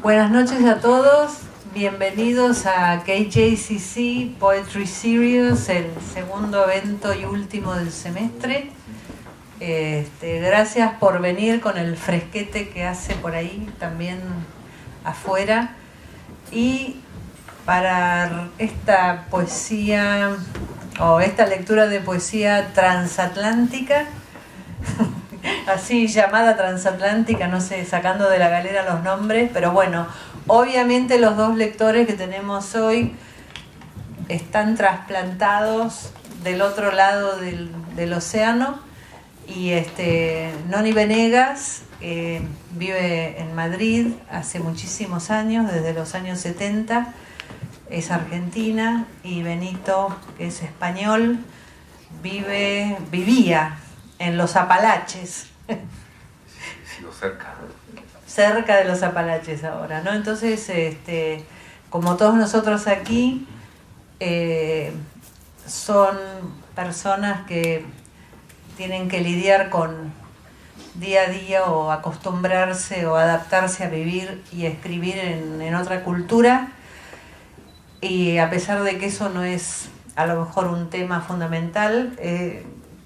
Buenas noches a todos, bienvenidos a KJCC Poetry Series, el segundo evento y último del semestre. Gracias por venir con el fresquete que hace por ahí también afuera. Y para esta poesía o esta lectura de poesía transatlántica, así llamada transatlántica, no sé, sacando de la galera los nombres, pero bueno, obviamente los dos lectores que tenemos hoy están trasplantados del otro lado del océano. Y Noni Venegas vive en Madrid hace muchísimos años, desde los años 70, es argentina, y Benito, que es español, vivía en los Apalaches. Sí, cerca. Cerca de los Apalaches ahora, ¿no? Entonces, como todos nosotros aquí, son personas que tienen que lidiar con día a día o acostumbrarse o adaptarse a vivir y a escribir en otra cultura, y a pesar de que eso no es a lo mejor un tema fundamental,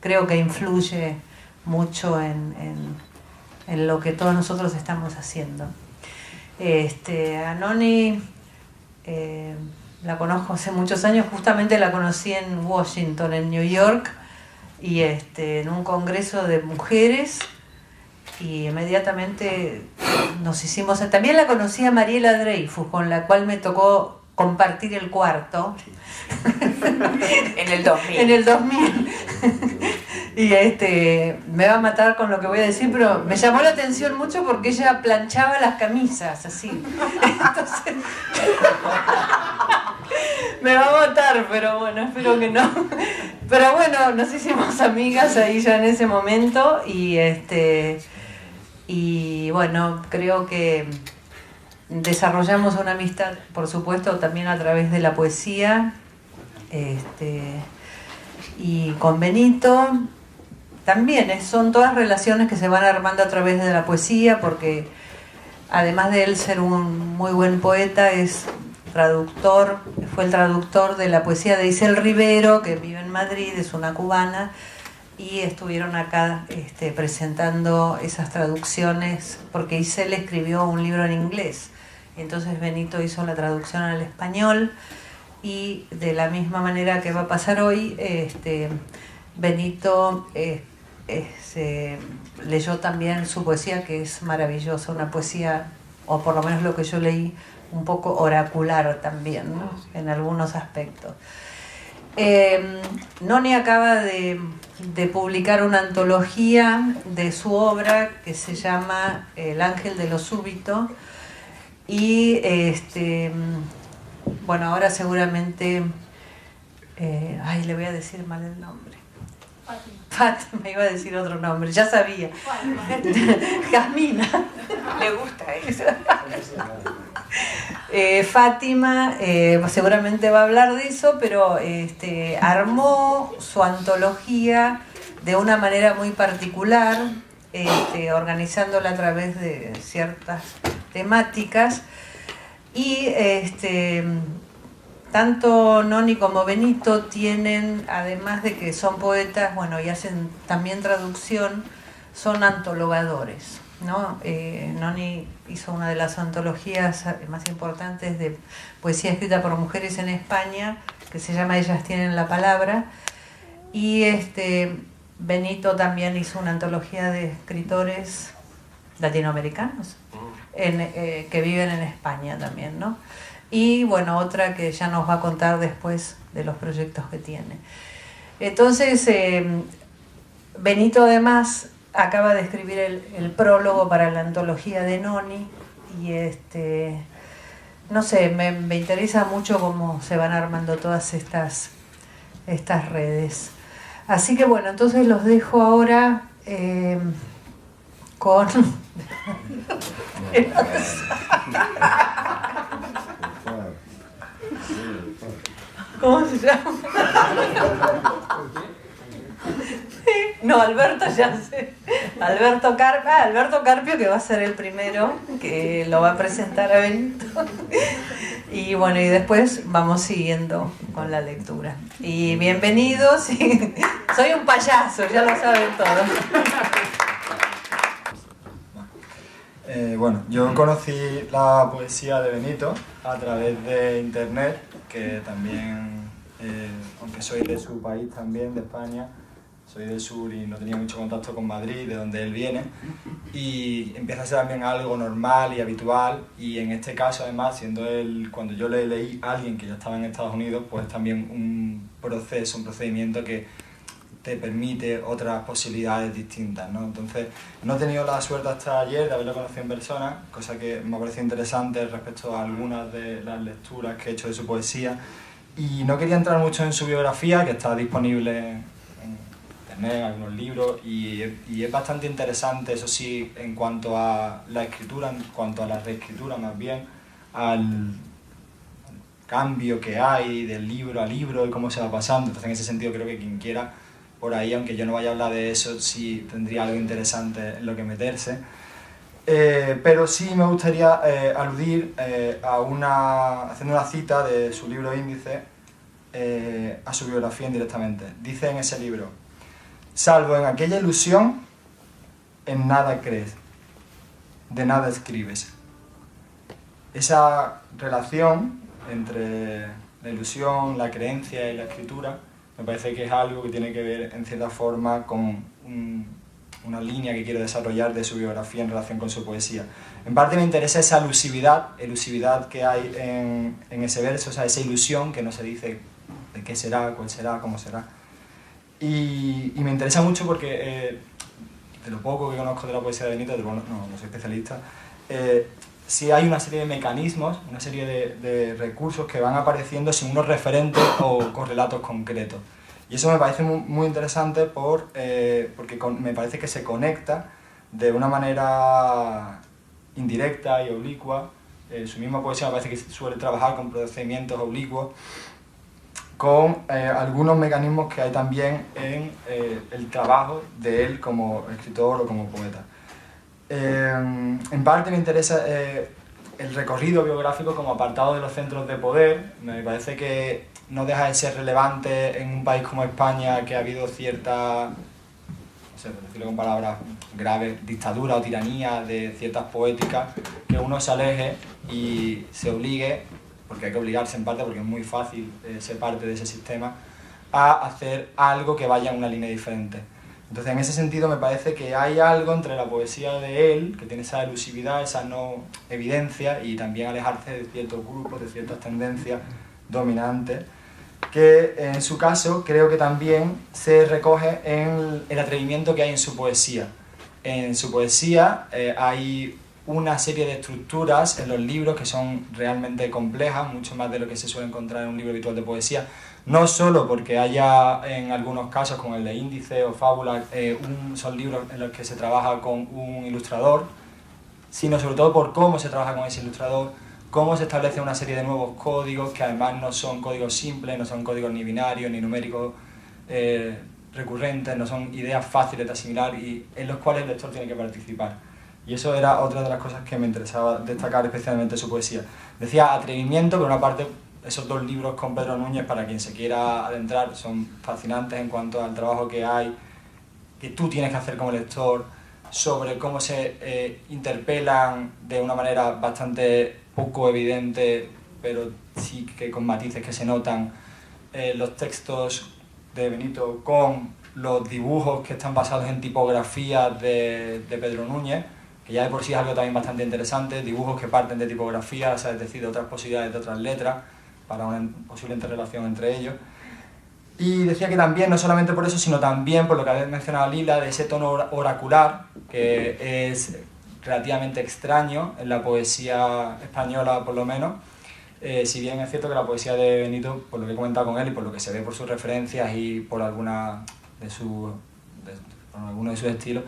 creo que influye mucho en lo que todos nosotros estamos haciendo. A Noni la conozco hace muchos años, justamente la conocí en Washington, en New York, y en un congreso de mujeres, y inmediatamente nos hicimos... También la conocí a Mariela Dreyfus, con la cual me tocó compartir el cuarto. En el 2000. En el 2000. Y me va a matar con lo que voy a decir, pero me llamó la atención mucho porque ella planchaba las camisas, así. Entonces... me va a matar, pero bueno, espero que no. Pero bueno, nos hicimos amigas ahí ya en ese momento, y bueno, creo que desarrollamos una amistad, por supuesto, también a través de la poesía, y con Benito también son todas relaciones que se van armando a través de la poesía, porque además de él ser un muy buen poeta, fue el traductor de la poesía de Isel Rivero, que vive en Madrid, es una cubana, y estuvieron acá presentando esas traducciones, porque Isel escribió un libro en inglés, entonces Benito hizo la traducción al español, y de la misma manera que va a pasar hoy, Benito leyó también su poesía, que es maravillosa, una poesía, o por lo menos lo que yo leí, un poco oracular también, ¿no? En algunos aspectos. Noni acaba de publicar una antología de su obra que se llama El Ángel de lo Súbito, y bueno, ahora seguramente le voy a decir mal el nombre. Fátima, iba a decir otro nombre, ya sabía. Jasmina. Le gusta eso. Fátima seguramente va a hablar de eso, pero armó su antología de una manera muy particular, organizándola a través de ciertas temáticas, y tanto Noni como Benito tienen, además de que son poetas, bueno, y hacen también traducción, son antologadores, ¿no? Noni hizo una de las antologías más importantes de poesía escrita por mujeres en España, que se llama Ellas tienen la palabra, y Benito también hizo una antología de escritores latinoamericanos que viven en España también, ¿no? Y bueno, otra que ya nos va a contar después de los proyectos que tiene. Entonces, Benito además acaba de escribir el prólogo para la antología de Noni, y no sé, me interesa mucho cómo se van armando todas estas redes. Así que bueno, entonces los dejo ahora con... ¿Cómo se llama? No, Alberto ya sé. Alberto Carpio, que va a ser el primero, que lo va a presentar a Benito. Y bueno, y después vamos siguiendo con la lectura. Y bienvenidos. Soy un payaso, ya lo saben todos. Bueno, yo conocí la poesía de Benito a través de internet, que también, aunque soy de su país también, de España, soy del sur y no tenía mucho contacto con Madrid, de donde él viene, y empieza a ser también algo normal y habitual, y en este caso además, siendo él, cuando yo le leí a alguien que ya estaba en Estados Unidos, pues también un proceso, un procedimiento que te permite otras posibilidades distintas, ¿no? Entonces, no he tenido la suerte hasta ayer de haberlo conocido en persona, cosa que me ha parecido interesante respecto a algunas de las lecturas que he hecho de su poesía, y no quería entrar mucho en su biografía, que está disponible en internet, en algunos libros, y es bastante interesante, eso sí, en cuanto a la escritura, en cuanto a la reescritura más bien, al cambio que hay del libro a libro y cómo se va pasando. Entonces, en ese sentido, creo que quien quiera por ahí, aunque yo no vaya a hablar de eso, sí tendría algo interesante en lo que meterse. Pero sí me gustaría aludir haciendo una cita de su libro Índice, a su biografía indirectamente. Dice en ese libro: salvo en aquella ilusión, en nada crees, de nada escribes. Esa relación entre la ilusión, la creencia y la escritura me parece que es algo que tiene que ver en cierta forma con una línea que quiero desarrollar de su biografía en relación con su poesía. En parte me interesa esa elusividad que hay en ese verso, o sea, esa ilusión que no se dice de qué será, cuál será, cómo será. Y me interesa mucho porque, de lo poco que conozco de la poesía de Benito, no soy especialista, sí hay una serie de mecanismos, una serie de recursos que van apareciendo sin unos referentes o correlatos concretos. Y eso me parece muy interesante porque me parece que se conecta de una manera indirecta y oblicua. Su misma poesía me parece que suele trabajar con procedimientos oblicuos, con algunos mecanismos que hay también en el trabajo de él como escritor o como poeta. En parte me interesa el recorrido biográfico como apartado de los centros de poder. Me parece que no deja de ser relevante en un país como España, que ha habido cierta, no sé, por decirlo con palabras graves, dictadura o tiranía de ciertas poéticas, que uno se aleje y se obligue, porque hay que obligarse en parte porque es muy fácil ser parte de ese sistema, a hacer algo que vaya en una línea diferente. Entonces, en ese sentido, me parece que hay algo entre la poesía de él, que tiene esa elusividad, esa no evidencia, y también alejarse de ciertos grupos, de ciertas tendencias dominantes, que en su caso creo que también se recoge en el atrevimiento que hay en su poesía. En su poesía hay una serie de estructuras en los libros que son realmente complejas, mucho más de lo que se suele encontrar en un libro habitual de poesía, no solo porque haya en algunos casos, como el de Índice o Fábula, son libros en los que se trabaja con un ilustrador, sino sobre todo por cómo se trabaja con ese ilustrador, cómo se establece una serie de nuevos códigos que además no son códigos simples, no son códigos ni binarios ni numéricos recurrentes, no son ideas fáciles de asimilar y en los cuales el lector tiene que participar. Y eso era otra de las cosas que me interesaba destacar especialmente de su poesía. Decía atrevimiento, pero una parte, esos dos libros con Pedro Núñez, para quien se quiera adentrar, son fascinantes en cuanto al trabajo que hay, que tú tienes que hacer como lector, sobre cómo se interpelan de una manera bastante poco evidente, pero sí que con matices que se notan, los textos de Benito con los dibujos que están basados en tipografías de Pedro Núñez, que ya de por sí es algo también bastante interesante, dibujos que parten de tipografías, o sea, es decir, de otras posibilidades de otras letras, para una posible interrelación entre ellos. Y decía que también, no solamente por eso, sino también por lo que habéis mencionado Lila, de ese tono oracular, que es relativamente extraño en la poesía española, por lo menos, si bien es cierto que la poesía de Benito, por lo que he comentado con él y por lo que se ve por sus referencias y por algunos de sus estilos,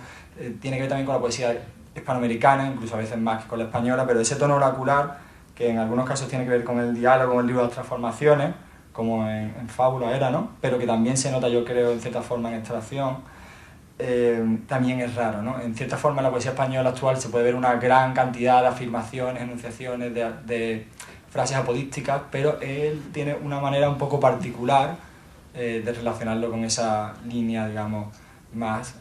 tiene que ver también con la poesía hispanoamericana, incluso a veces más que con la española, pero ese tono oracular, que en algunos casos tiene que ver con el diálogo, con el libro de las transformaciones, como en Fábula era, ¿no? Pero que también se nota, yo creo, en cierta forma en Extracción, también es raro, ¿no? En cierta forma en la poesía española actual se puede ver una gran cantidad de afirmaciones, enunciaciones, de frases apodícticas, pero él tiene una manera un poco particular de relacionarlo con esa línea, digamos, más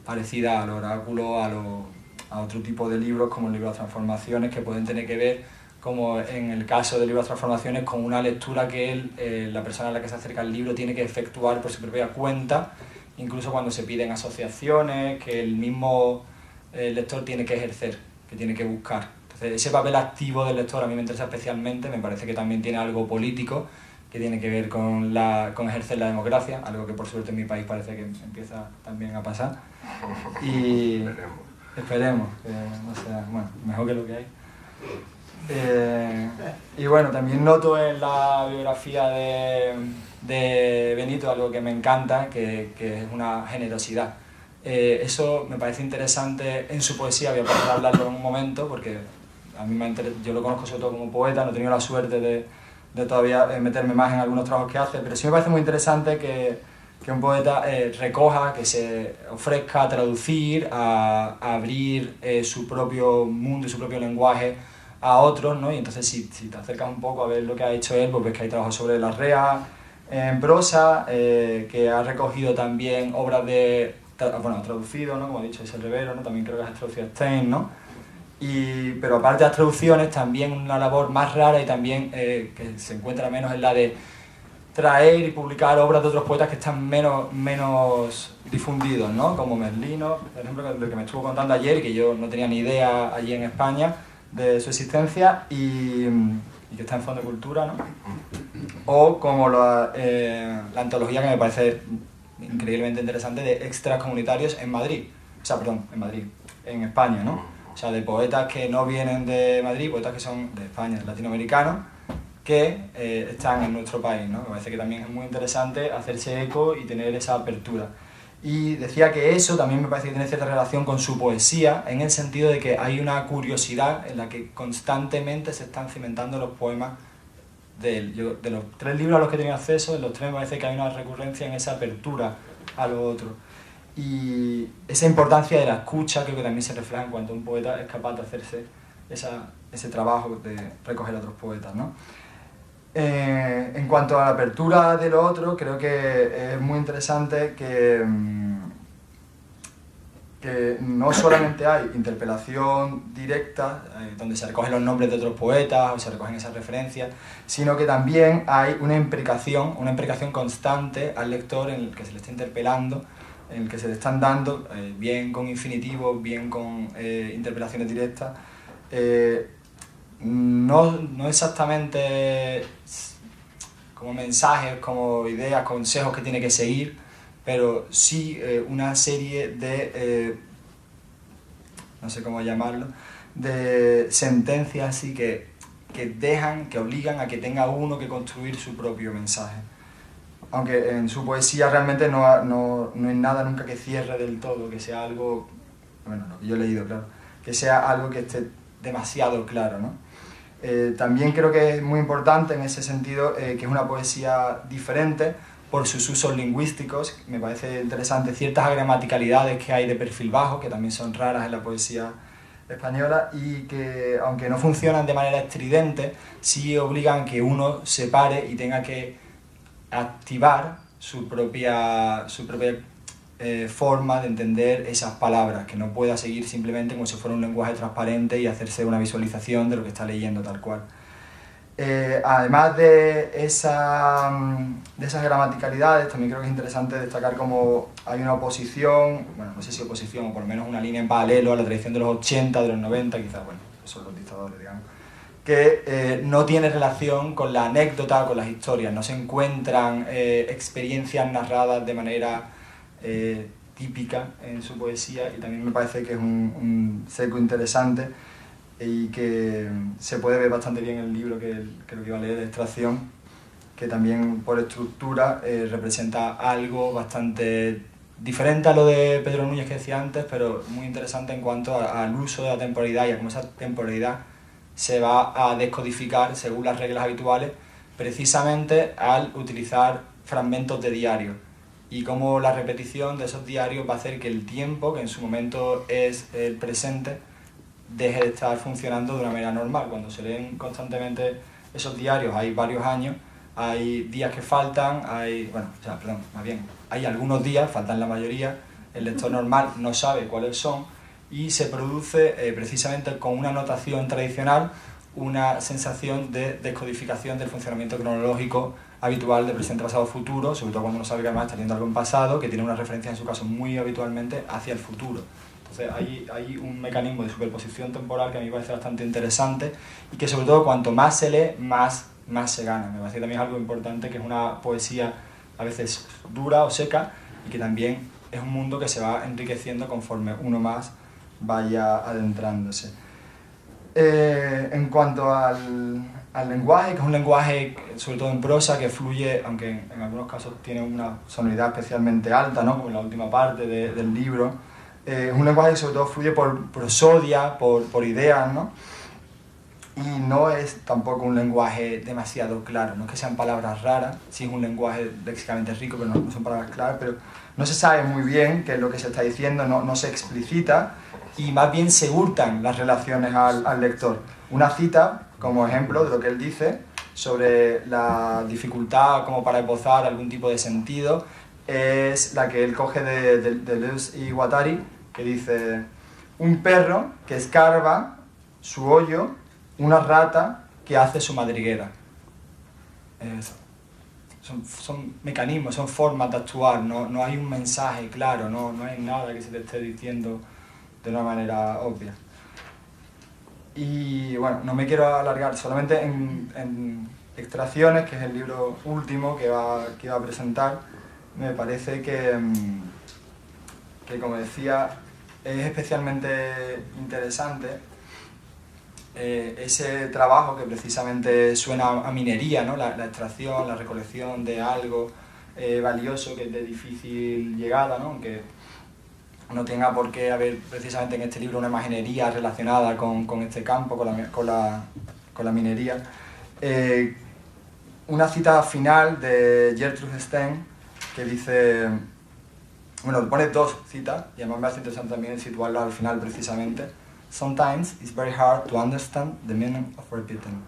parecida al oráculo, a otro tipo de libros como el libro de transformaciones, que pueden tener que ver, como en el caso del libro de transformaciones, con una lectura que él, la persona a la que se acerca el libro, tiene que efectuar por su propia cuenta, incluso cuando se piden asociaciones, que el mismo lector tiene que ejercer, que tiene que buscar. Entonces, ese papel activo del lector a mí me interesa especialmente, me parece que también tiene algo político, que tiene que ver con ejercer la democracia, algo que por suerte en mi país parece que empieza también a pasar. Y esperemos que no sea, bueno, mejor que lo que hay. Y bueno, también noto en la biografía de Benito algo que me encanta, que es una generosidad. Eso me parece interesante en su poesía, voy a poder hablarlo en un momento, porque a mí yo lo conozco sobre todo como poeta, no he tenido la suerte de todavía meterme más en algunos trabajos que hace, pero sí me parece muy interesante que un poeta recoja, que se ofrezca a traducir, a abrir su propio mundo y su propio lenguaje a otros, ¿no? Y entonces si te acercas un poco a ver lo que ha hecho él, pues ves que hay trabajos sobre la rea en prosa, que ha recogido también obras bueno, ha traducido, ¿no? Como ha dicho, ese Rivero, ¿no? También creo que has traducido a Stein, ¿no? Pero aparte de las traducciones, también una labor más rara y también que se encuentra menos en la de traer y publicar obras de otros poetas que están menos difundidos, ¿no? Como Merlino, por ejemplo, lo que me estuvo contando ayer, que yo no tenía ni idea allí en España de su existencia, y que está en Fondo de Cultura, ¿no? O como la antología, que me parece increíblemente interesante, de extracomunitarios en Madrid, o sea, perdón, en España, ¿no? O sea, de poetas que no vienen de Madrid, poetas que son de España, latinoamericanos, que están en nuestro país, ¿no? Me parece que también es muy interesante hacerse eco y tener esa apertura. Y decía que eso también me parece que tiene cierta relación con su poesía, en el sentido de que hay una curiosidad en la que constantemente se están cimentando los poemas de él. De los 3 libros a los que he tenido acceso, en los 3 me parece que hay una recurrencia en esa apertura a lo otro. Y esa importancia de la escucha creo que también se refleja en cuanto un poeta es capaz de hacerse ese trabajo de recoger a otros poetas, ¿no? En cuanto a la apertura de lo otro, creo que es muy interesante que no solamente hay interpelación directa, donde se recogen los nombres de otros poetas o se recogen esas referencias, sino que también hay una imprecación constante al lector en el que se le está interpelando, en el que se le están dando, bien con infinitivos, bien con interpelaciones directas, no exactamente como mensajes, como ideas, consejos que tiene que seguir, pero sí una serie de, no sé cómo llamarlo, de sentencias así que obligan a que tenga uno que construir su propio mensaje. Aunque en su poesía realmente no hay nada nunca que cierre del todo, que sea algo, bueno, lo que yo he leído, claro, que sea algo que esté demasiado claro, ¿no? También creo que es muy importante en ese sentido que es una poesía diferente por sus usos lingüísticos. Me parece interesante ciertas gramaticalidades que hay de perfil bajo, que también son raras en la poesía española, y que, aunque no funcionan de manera estridente, sí obligan que uno se pare y tenga que activar su propia forma de entender esas palabras, que no pueda seguir simplemente como si fuera un lenguaje transparente y hacerse una visualización de lo que está leyendo tal cual. Además de esas gramaticalidades, también creo que es interesante destacar cómo hay una oposición, bueno, no sé si oposición o por lo menos una línea en paralelo a la tradición de los 80, de los 90, quizás, bueno, son los dictadores, digamos, que no tiene relación con la anécdota, con las historias, no se encuentran experiencias narradas de manera típica en su poesía, y también me parece que es un seco interesante y que se puede ver bastante bien en el libro que creo que iba a leer, de Extracción, que también por estructura representa algo bastante diferente a lo de Pedro Núñez que decía antes, pero muy interesante en cuanto al uso de la temporalidad y a cómo esa temporalidad se va a descodificar según las reglas habituales, precisamente al utilizar fragmentos de diario. y cómo la repetición de esos diarios va a hacer que el tiempo, que en su momento es el presente, deje de estar funcionando de una manera normal. Cuando se leen constantemente esos diarios, hay varios años, hay días que faltan, hay algunos días, faltan la mayoría, el lector normal no sabe cuáles son, y se produce precisamente con una notación tradicional una sensación de descodificación del funcionamiento cronológico habitual de presente, pasado, futuro, sobre todo cuando uno sabe que además está leyendo algo en pasado, que tiene una referencia en su caso muy habitualmente hacia el futuro. Entonces hay un mecanismo de superposición temporal que a mí me parece bastante interesante y que sobre todo cuanto más se lee, más se gana. Me parece que también es algo importante, que es una poesía a veces dura o seca y que también es un mundo que se va enriqueciendo conforme uno más vaya adentrándose. En cuanto al lenguaje, que es un lenguaje, sobre todo en prosa, que fluye, aunque en algunos casos tiene una sonoridad especialmente alta, ¿no? Como en la última parte del libro, es un lenguaje que sobre todo fluye por prosodia, por ideas, ¿no? Y no es tampoco un lenguaje demasiado claro, no es que sean palabras raras, sí es un lenguaje léxicamente rico, pero no son palabras claras, pero no se sabe muy bien qué es lo que se está diciendo, no se explicita, y más bien se hurtan las relaciones al lector. Una cita, como ejemplo de lo que él dice, sobre la dificultad como para esbozar algún tipo de sentido, es la que él coge de Deleuze y Guattari, que dice: un perro que escarba su hoyo, una rata que hace su madriguera. Son mecanismos, son formas de actuar, no hay un mensaje claro, no hay nada que se te esté diciendo de una manera obvia. Y bueno, no me quiero alargar, solamente en Extracciones, que es el libro último que iba a presentar, me parece que como decía, es especialmente interesante ese trabajo que precisamente suena a minería, ¿no? La extracción, la recolección de algo valioso que es de difícil llegada, ¿no? Aunque no tenga por qué haber precisamente en este libro una imaginería relacionada con este campo, con la minería. Una cita final de Gertrude Stein que dice, bueno, pone dos citas y además me hace interesante también situarlo al final precisamente. Sometimes it's very hard to understand the meaning of repeating.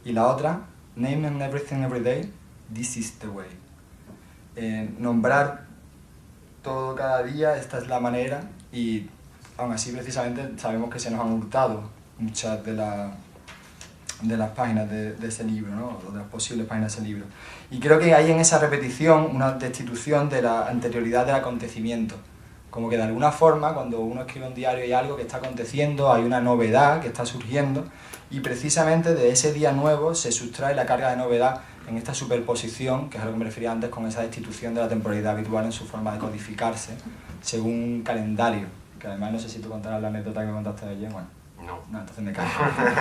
Y la otra, naming everything every day, this is the way. Nombrar todo cada día, esta es la manera, y aún así precisamente sabemos que se nos han hurtado muchas de las páginas de ese libro, ¿no? O de las posibles páginas de ese libro. Y creo que hay en esa repetición una destitución de la anterioridad del acontecimiento. Como que de alguna forma, cuando uno escribe un diario hay algo que está aconteciendo, hay una novedad que está surgiendo, y precisamente de ese día nuevo se sustrae la carga de novedad en esta superposición, que es a lo que me refería antes, con esa destitución de la temporalidad habitual en su forma de codificarse, según un calendario. Que además no sé si tú contarás la anécdota que me contaste de ayer, bueno. No, entonces me callo.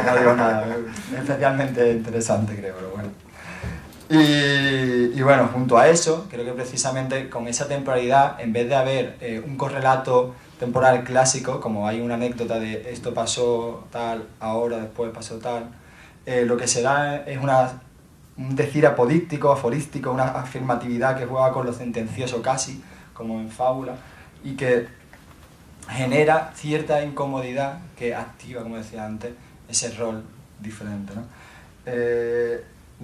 No digo nada, es especialmente interesante, creo, pero bueno. Y bueno, junto a eso, creo que precisamente con esa temporalidad, en vez de haber un correlato temporal clásico, como hay una anécdota de esto pasó tal, ahora, después pasó tal, lo que se da es un decir apodíctico, aforístico, una afirmatividad que juega con lo sentencioso casi, como en fábula, y que genera cierta incomodidad que activa, como decía antes, ese rol diferente, ¿no?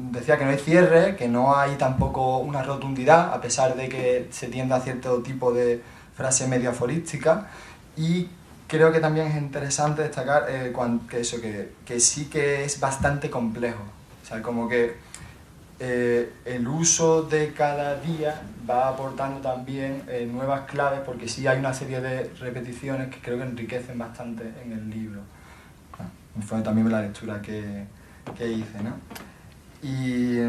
Decía que no hay cierre, que no hay tampoco una rotundidad, a pesar de que se tiende a cierto tipo de frase medio aforística, y creo que también es interesante destacar que sí que es bastante complejo, o sea, como que el uso de cada día va aportando también nuevas claves, porque sí hay una serie de repeticiones que creo que enriquecen bastante en el libro. Fue también la lectura que hice, ¿no? Y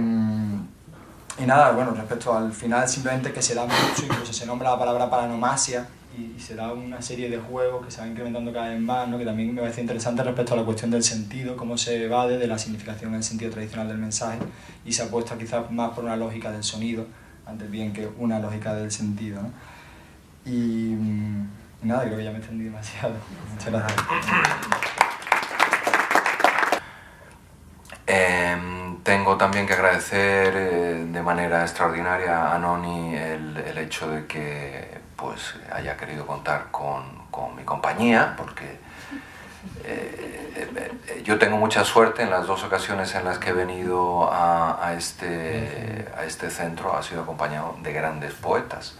nada, bueno, respecto al final, simplemente que se da mucho, incluso se nombra la palabra paranomasia y se da una serie de juegos que se van incrementando cada vez más, ¿no? Que también me parece interesante respecto a la cuestión del sentido, cómo se evade de la significación en el sentido tradicional del mensaje y se apuesta quizás más por una lógica del sonido, antes bien que una lógica del sentido, ¿no? Y nada, creo que ya me extendí demasiado. Muchas gracias. Tengo también que agradecer de manera extraordinaria a Noni el hecho de que pues, haya querido contar con mi compañía, porque yo tengo mucha suerte en las dos ocasiones en las que he venido a este centro. Ha sido acompañado de grandes poetas,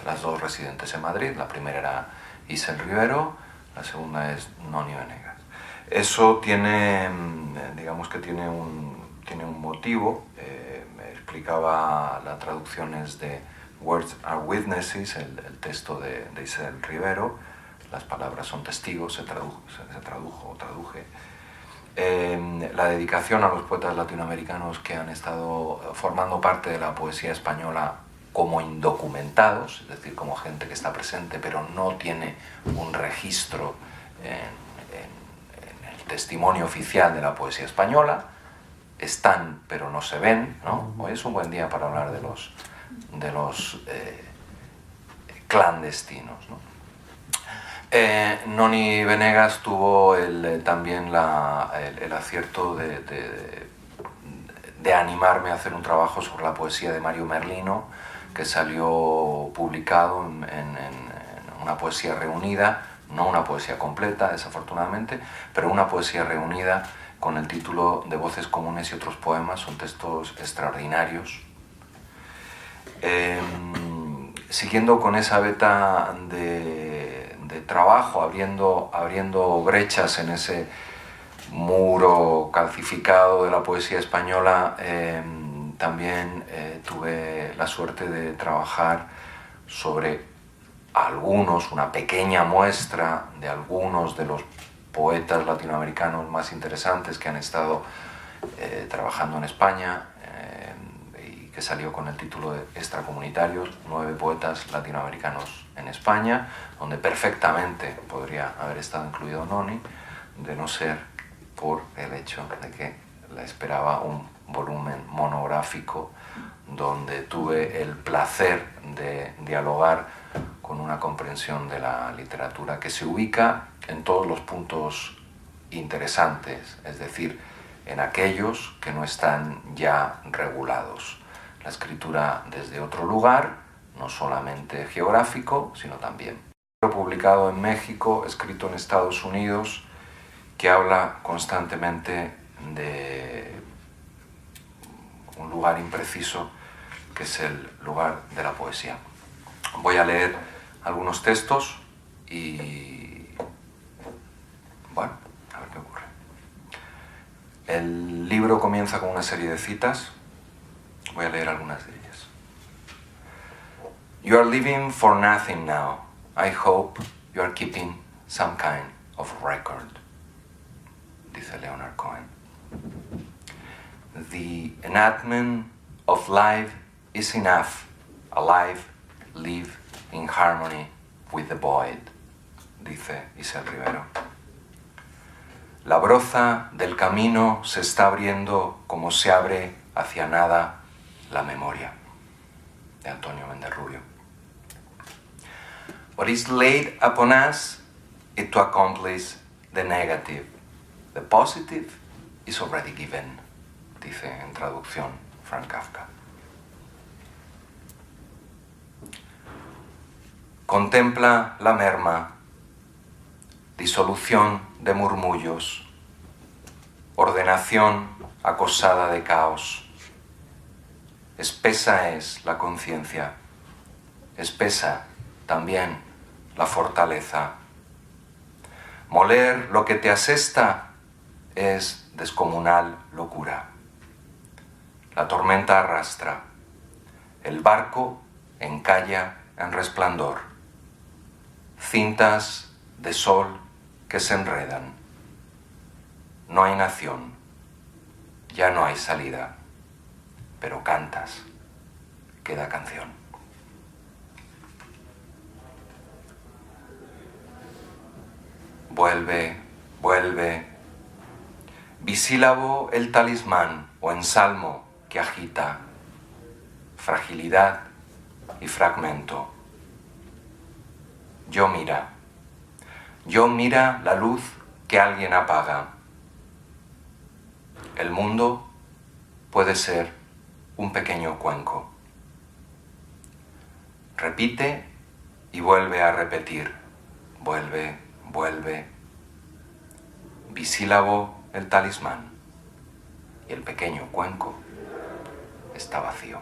las dos residentes en Madrid. La primera era Isel Rivero, la segunda es Noni Venegas. Eso tiene, digamos que tiene un motivo. Me explicaba las traducciones de Words are Witnesses, el texto de Isel Rivero. Las palabras son testigos, se traduje. La dedicación a los poetas latinoamericanos que han estado formando parte de la poesía española como indocumentados, es decir, como gente que está presente pero no tiene un registro en el testimonio oficial de la poesía española. Están pero no se ven, ¿no? Hoy es un buen día para hablar de los clandestinos, ¿no? Noni Venegas tuvo también el acierto de animarme a hacer un trabajo sobre la poesía de Mario Merlino, que salió publicado en una poesía reunida, no una poesía completa, desafortunadamente, pero una poesía reunida con el título de Voces Comunes y otros poemas. Son textos extraordinarios. Siguiendo con esa veta de trabajo, abriendo brechas en ese muro calcificado de la poesía española, también tuve la suerte de trabajar sobre una pequeña muestra de algunos de los poetas latinoamericanos más interesantes que han estado trabajando en España, y que salió con el título de Extracomunitarios, 9 poetas latinoamericanos en España, donde perfectamente podría haber estado incluido Noni, de no ser por el hecho de que la esperaba un volumen monográfico donde tuve el placer de dialogar con una comprensión de la literatura que se ubica en todos los puntos interesantes, es decir, en aquellos que no están ya regulados. La escritura desde otro lugar, no solamente geográfico, sino también. Publicado en México, escrito en Estados Unidos, que habla constantemente de un lugar impreciso, que es el lugar de la poesía. Voy a leer algunos textos y, bueno, a ver qué ocurre. El libro comienza con una serie de citas. Voy a leer algunas de ellas. You are living for nothing now. I hope you are keeping some kind of record, dice Leonard Cohen. The enactment of life is enough. Alive, live in harmony with the void, dice Isel Rivero. La broza del camino se está abriendo como se abre hacia nada la memoria, de Antonio Méndez Rubio. What is laid upon us is to accomplish the negative. The positive is already given, dice en traducción Frank Kafka. Contempla la merma, disolución de murmullos, ordenación acosada de caos. Espesa es la conciencia, espesa también la fortaleza. Moler lo que te asesta es descomunal locura. La tormenta arrastra, el barco encalla en resplandor. Cintas de sol que se enredan. No hay nación, ya no hay salida, pero cantas, queda canción. Vuelve, vuelve, bisílabo el talismán o ensalmo que agita, fragilidad y fragmento. Yo mira la luz que alguien apaga. El mundo puede ser un pequeño cuenco. Repite y vuelve a repetir. Vuelve, vuelve. Bisílabo el talismán y el pequeño cuenco está vacío.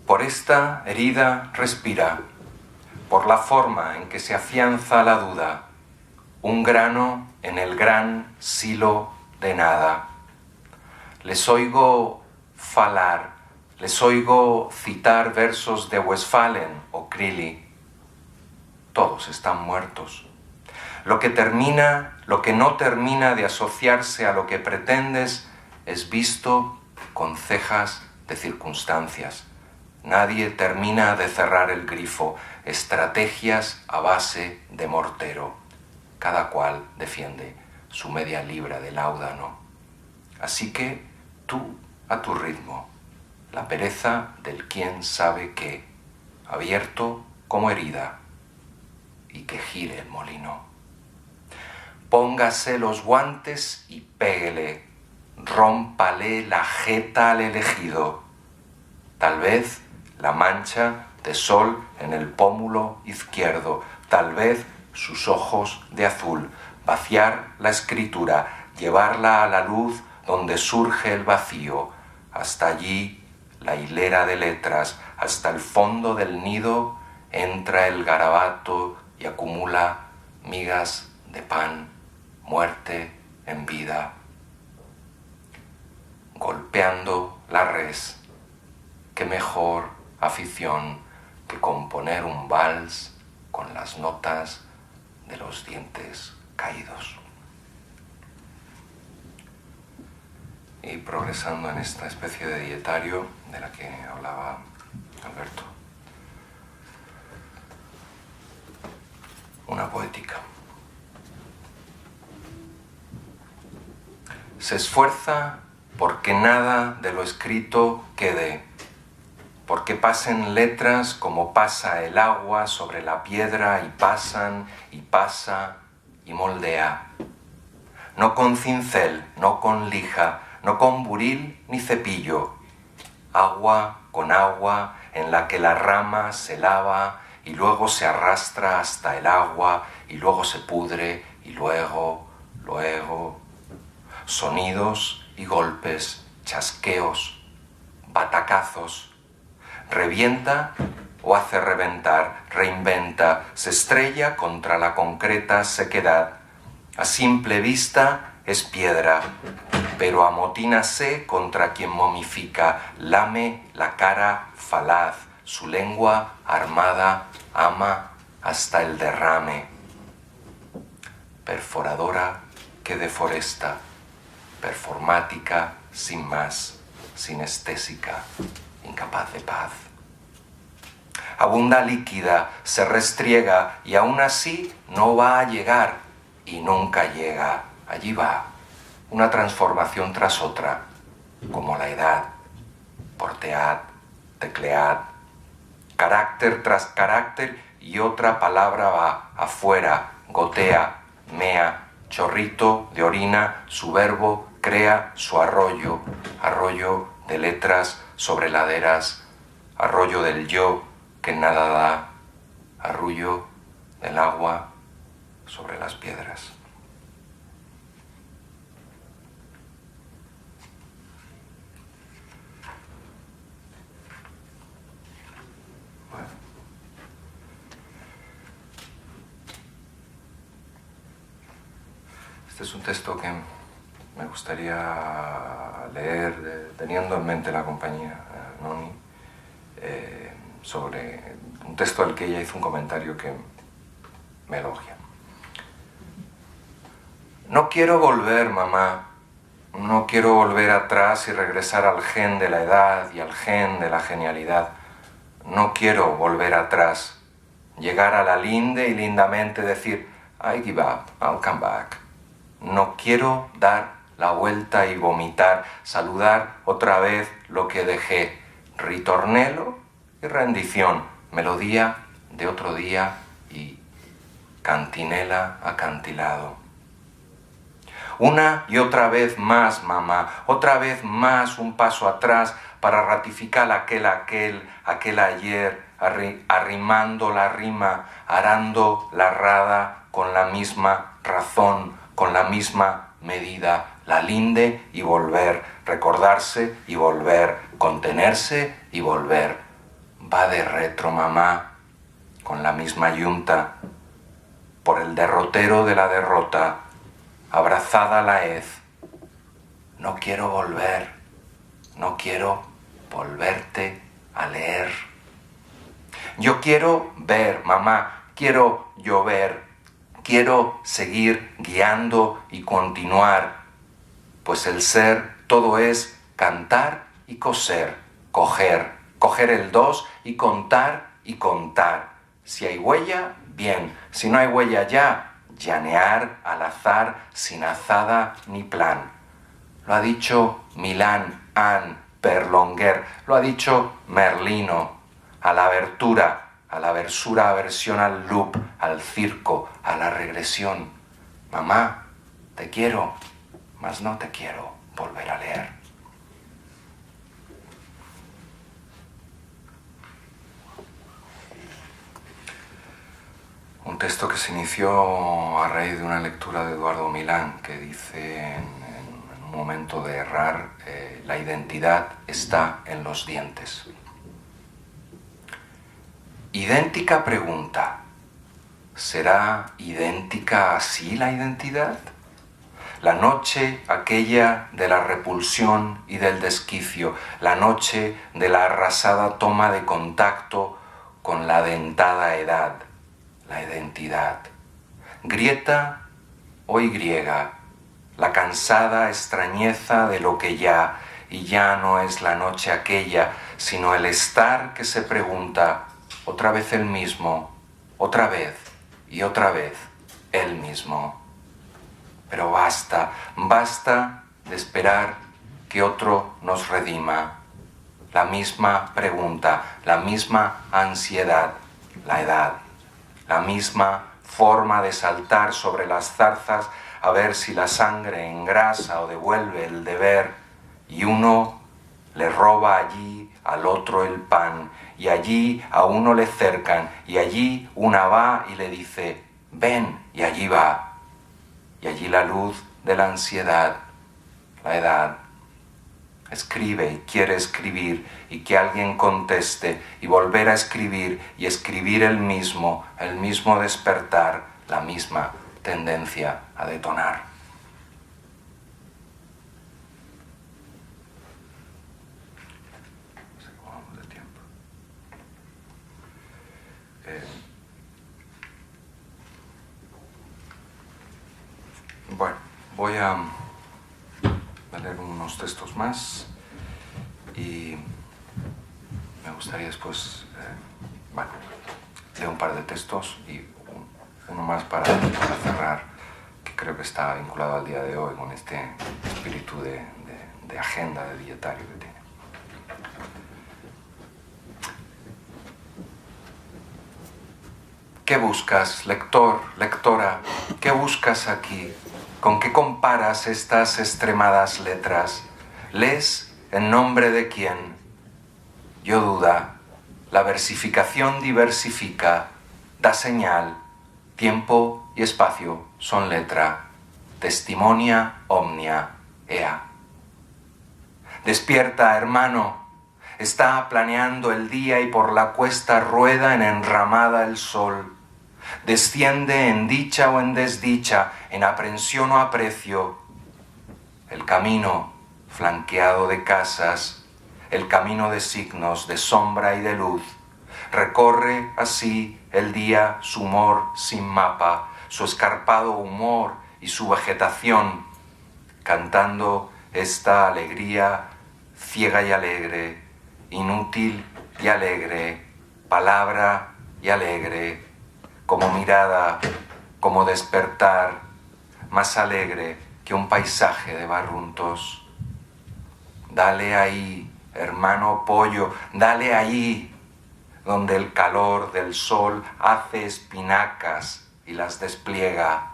Por esta herida respira, por la forma en que se afianza la duda, un grano en el gran silo de nada. Les oigo falar, les oigo citar versos de Westphalen o Crilly. Todos están muertos. Lo que no termina de asociarse a lo que pretendes es visto con cejas de circunstancias. Nadie termina de cerrar el grifo. Estrategias a base de mortero. Cada cual defiende su media libra de láudano. Así que tú a tu ritmo. La pereza del quién sabe qué. Abierto como herida. Y que gire el molino. Póngase los guantes y péguele. Rómpale la jeta al elegido. Tal vez la mancha de sol en el pómulo izquierdo, tal vez sus ojos de azul, vaciar la escritura, llevarla a la luz donde surge el vacío, hasta allí la hilera de letras, hasta el fondo del nido entra el garabato y acumula migas de pan, muerte en vida, golpeando la res. Qué mejor afición que componer un vals con las notas de los dientes caídos. Y progresando en esta especie de dietario de la que hablaba Alberto. Una poética. Se esfuerza porque nada de lo escrito quede, porque pasen letras como pasa el agua sobre la piedra y pasan y pasa y moldea. No con cincel, no con lija, no con buril ni cepillo. Agua con agua en la que la rama se lava y luego se arrastra hasta el agua y luego se pudre y luego. Sonidos y golpes, chasqueos, batacazos. Revienta o hace reventar, reinventa, se estrella contra la concreta sequedad. A simple vista es piedra, pero amotínase contra quien momifica, lame la cara falaz, su lengua armada ama hasta el derrame. Perforadora que deforesta, performática sin más, sinestésica, incapaz de paz. Abunda líquida, se restriega y aún así no va a llegar y nunca llega. Allí va, una transformación tras otra, como la edad. Portead, teclead, carácter tras carácter y otra palabra va afuera, gotea, mea, chorrito de orina, su verbo crea su arroyo, arroyo de letras sobre laderas, arroyo del yo que nada da, arrullo del agua sobre las piedras. Bueno. Este es un texto que me gustaría leer teniendo en mente la compañía Noni, sobre un texto al que ella hizo un comentario que me elogia. No quiero volver, mamá, no quiero volver atrás y regresar al gen de la edad y al gen de la genialidad. No quiero volver atrás, llegar a la linde y lindamente decir, I give up, I'll come back. No quiero dar la vuelta y vomitar, saludar otra vez lo que dejé. ritornello y rendición, melodía de otro día y cantinela acantilado. Una y otra vez más, mamá, otra vez más un paso atrás para ratificar aquel ayer, arrimando la rima, arando la rada con la misma razón, con la misma medida, la linde y volver, recordarse y volver, contenerse y volver. Va de retro, mamá, con la misma yunta, por el derrotero de la derrota, abrazada a la hez. No quiero volver, no quiero volverte a leer. Yo quiero ver, mamá, quiero llover, quiero seguir guiando y continuar, pues el ser todo es cantar y coser, coger el dos y contar y contar. Si hay huella, bien, si no hay huella ya, llanear al azar sin azada ni plan. Lo ha dicho Milán, Anne, Berlonger, lo ha dicho Merlino, a la abertura, a la versura, aversión al loop, al circo, a la regresión. Mamá, te quiero, mas no te quiero volver a leer. Un texto que se inició a raíz de una lectura de Eduardo Milán, que dice en un momento de errar, la identidad está en los dientes. Idéntica pregunta. ¿Será idéntica así la identidad? La noche aquella de la repulsión y del desquicio, la noche de la arrasada toma de contacto con la dentada edad, la identidad. Grieta o Y, la cansada extrañeza de lo que ya, y ya no es la noche aquella, sino el estar que se pregunta, otra vez el mismo, otra vez y otra vez el mismo. Pero basta, basta de esperar que otro nos redima. La misma pregunta, la misma ansiedad, la edad, la misma forma de saltar sobre las zarzas a ver si la sangre engrasa o devuelve el deber, y uno le roba allí al otro el pan, y allí a uno le cercan, y allí una va y le dice, ven, y allí va, y allí la luz de la ansiedad, la edad. Escribe y quiere escribir, y que alguien conteste, y volver a escribir, y escribir el mismo despertar, la misma tendencia a detonar. No sé cómo vamos de tiempo. Bueno, voy a leer unos textos más y me gustaría después, leer un par de textos y uno más para cerrar, que creo que está vinculado al día de hoy con este espíritu de agenda, de dietario que tiene. ¿Qué buscas, lector, lectora? ¿Qué buscas aquí? ¿Con qué comparas estas extremadas letras? ¿Lees en nombre de quién? Yo duda. La versificación diversifica, da señal. Tiempo y espacio son letra. Testimonia omnia ea. Despierta, hermano. Está planeando el día y por la cuesta rueda en enramada el sol. Desciende en dicha o en desdicha, en aprensión o aprecio. El camino flanqueado de casas, el camino de signos, de sombra y de luz, recorre así el día su humor sin mapa, su escarpado humor y su vegetación, cantando esta alegría ciega y alegre, inútil y alegre, palabra y alegre, como mirada, como despertar, más alegre que un paisaje de barruntos. Dale ahí hermano pollo, dale ahí, donde el calor del sol hace espinacas y las despliega.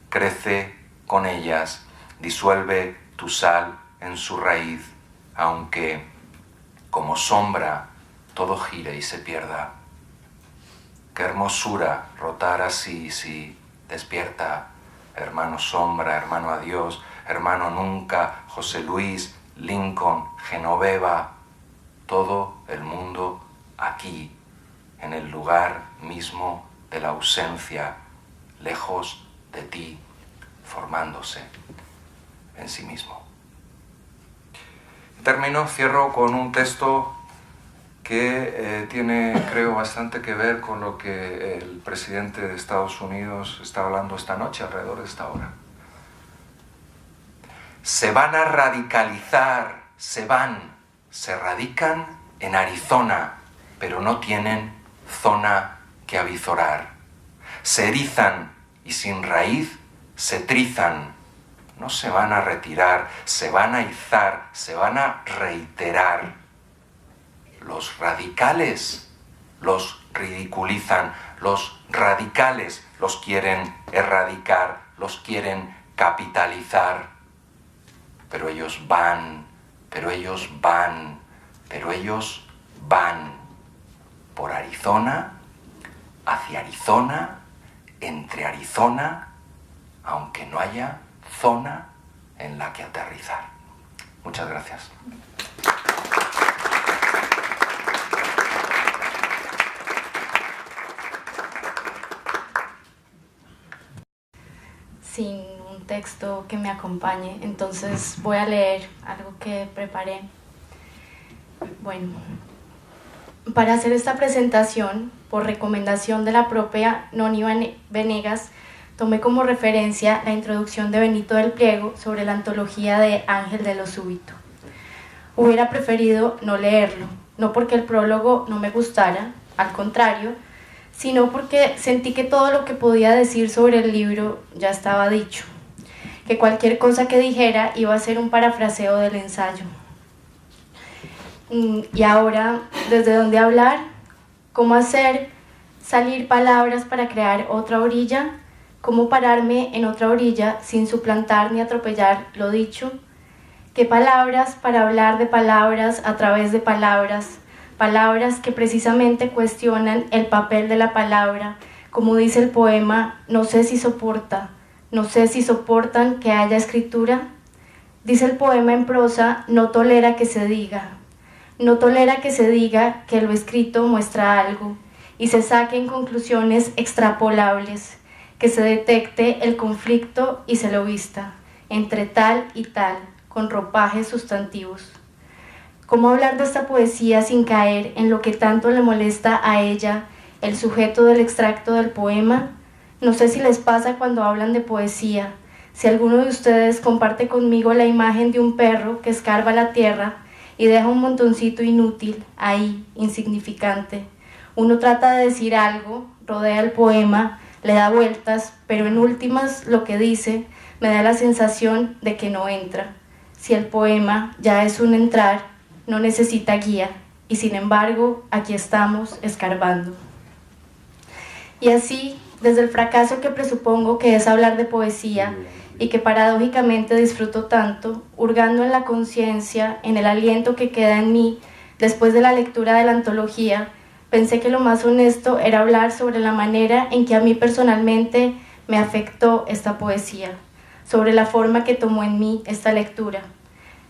Crece con ellas, disuelve tu sal en su raíz, aunque, como sombra, todo gire y se pierda. Qué hermosura rotar así, sí, despierta, hermano sombra, hermano adiós, hermano nunca, José Luis, Lincoln, Genoveva, todo el mundo aquí, en el lugar mismo de la ausencia, lejos de ti, formándose en sí mismo. Cierro con un texto que tiene, creo, bastante que ver con lo que el presidente de Estados Unidos está hablando esta noche, alrededor de esta hora. Se van a radicalizar, se radican en Arizona, pero no tienen zona que avizorar. Se erizan y sin raíz se trizan. No se van a retirar, se van a izar, se van a reiterar. Los radicales los ridiculizan, los radicales los quieren erradicar, los quieren capitalizar. Pero ellos van por Arizona, hacia Arizona, entre Arizona, aunque no haya zona en la que aterrizar. Muchas gracias. Sin un texto que me acompañe, entonces voy a leer algo que preparé. Bueno, para hacer esta presentación, por recomendación de la propia Noni Venegas, tomé como referencia la introducción de Benito del Pliego sobre la antología de Ángel de lo Súbito. Hubiera preferido no leerlo, no porque el prólogo no me gustara, al contrario, sino porque sentí que todo lo que podía decir sobre el libro ya estaba dicho, que cualquier cosa que dijera iba a ser un parafraseo del ensayo. Y ahora, ¿desde dónde hablar? ¿Cómo hacer salir palabras para crear otra orilla? ¿Cómo pararme en otra orilla sin suplantar ni atropellar lo dicho? ¿Qué palabras para hablar de palabras a través de palabras? Palabras que precisamente cuestionan el papel de la palabra, como dice el poema, no sé si soportan que haya escritura. Dice el poema en prosa, no tolera que se diga que lo escrito muestra algo y se saquen conclusiones extrapolables, que se detecte el conflicto y se lo vista entre tal y tal, con ropajes sustantivos. ¿Cómo hablar de esta poesía sin caer en lo que tanto le molesta a ella, el sujeto del extracto del poema? No sé si les pasa cuando hablan de poesía, si alguno de ustedes comparte conmigo la imagen de un perro que escarba la tierra y deja un montoncito inútil ahí, insignificante. Uno trata de decir algo, rodea el poema, le da vueltas, pero en últimas lo que dice me da la sensación de que no entra. Si el poema ya es un entrar, no necesita guía, y sin embargo, aquí estamos escarbando. Y así, desde el fracaso que presupongo que es hablar de poesía, y que paradójicamente disfruto tanto, hurgando en la conciencia, en el aliento que queda en mí, después de la lectura de la antología, pensé que lo más honesto era hablar sobre la manera en que a mí personalmente me afectó esta poesía, sobre la forma que tomó en mí esta lectura.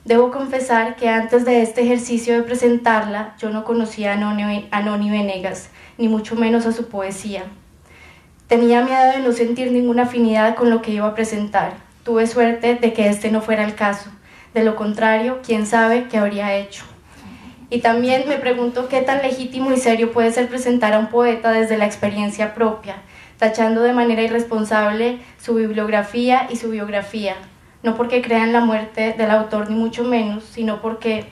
Debo confesar que antes de este ejercicio de presentarla, yo no conocía a Noni Venegas, ni mucho menos a su poesía. Tenía miedo de no sentir ninguna afinidad con lo que iba a presentar. Tuve suerte de que este no fuera el caso. De lo contrario, quién sabe qué habría hecho. Y también me pregunto qué tan legítimo y serio puede ser presentar a un poeta desde la experiencia propia, tachando de manera irresponsable su bibliografía y su biografía. No porque crea en la muerte del autor ni mucho menos, sino porque,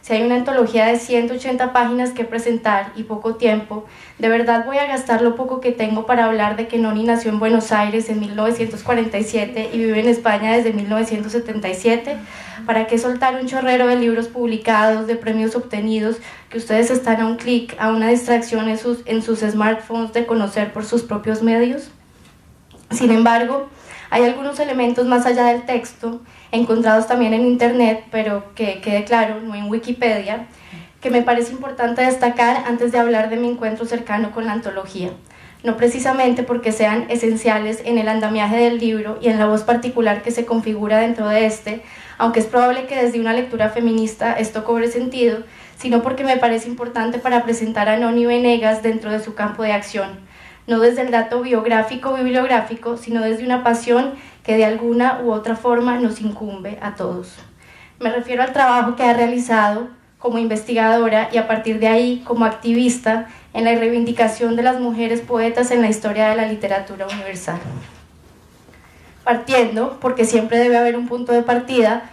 Si hay una antología de 180 páginas que presentar y poco tiempo, ¿de verdad voy a gastar lo poco que tengo para hablar de que Noni nació en Buenos Aires en 1947 y vive en España desde 1977? ¿Para qué soltar un chorrero de libros publicados, de premios obtenidos, que ustedes están a un clic, a una distracción en sus smartphones de conocer por sus propios medios? Sin embargo, hay algunos elementos más allá del texto, encontrados también en internet, pero que quede claro, no en Wikipedia, que me parece importante destacar antes de hablar de mi encuentro cercano con la antología. No precisamente porque sean esenciales en el andamiaje del libro y en la voz particular que se configura dentro de este, aunque es probable que desde una lectura feminista esto cobre sentido, sino porque me parece importante para presentar a Noni Venegas dentro de su campo de acción, no desde el dato biográfico o bibliográfico, sino desde una pasión que de alguna u otra forma nos incumbe a todos. Me refiero al trabajo que ha realizado como investigadora y a partir de ahí como activista en la reivindicación de las mujeres poetas en la historia de la literatura universal. Partiendo, porque siempre debe haber un punto de partida,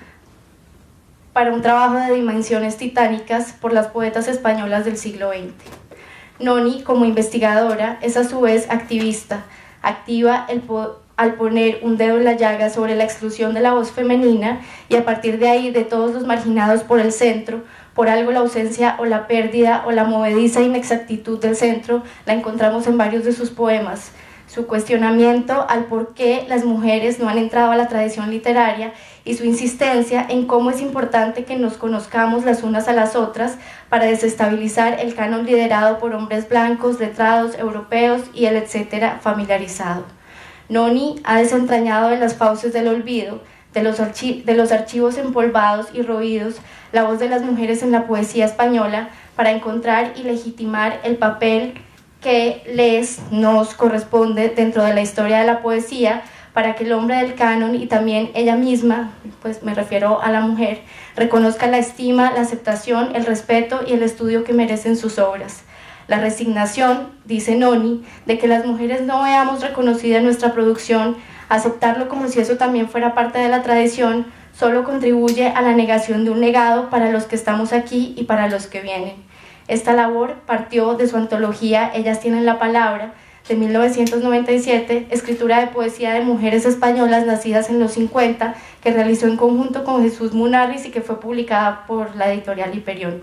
para un trabajo de dimensiones titánicas por las poetas españolas del siglo XX. Noni, como investigadora, es a su vez activista, activa al poner un dedo en la llaga sobre la exclusión de la voz femenina y a partir de ahí de todos los marginados por el centro. Por algo la ausencia o la pérdida o la movediza inexactitud del centro la encontramos en varios de sus poemas. Su cuestionamiento al por qué las mujeres no han entrado a la tradición literaria y su insistencia en cómo es importante que nos conozcamos las unas a las otras para desestabilizar el canon liderado por hombres blancos, letrados, europeos y el etcétera familiarizado. Noni ha desentrañado de las fauces del olvido, de los archivos empolvados y roídos, la voz de las mujeres en la poesía española para encontrar y legitimar el papel que nos corresponde dentro de la historia de la poesía para que el hombre del canon y también ella misma, pues me refiero a la mujer, reconozca la estima, la aceptación, el respeto y el estudio que merecen sus obras. La resignación, dice Noni, de que las mujeres no veamos reconocida nuestra producción, aceptarlo como si eso también fuera parte de la tradición, solo contribuye a la negación de un legado para los que estamos aquí y para los que vienen. Esta labor partió de su antología Ellas tienen la palabra, de 1997, escritura de poesía de mujeres españolas nacidas en los 50, que realizó en conjunto con Jesús Munarriz y que fue publicada por la editorial Hiperión.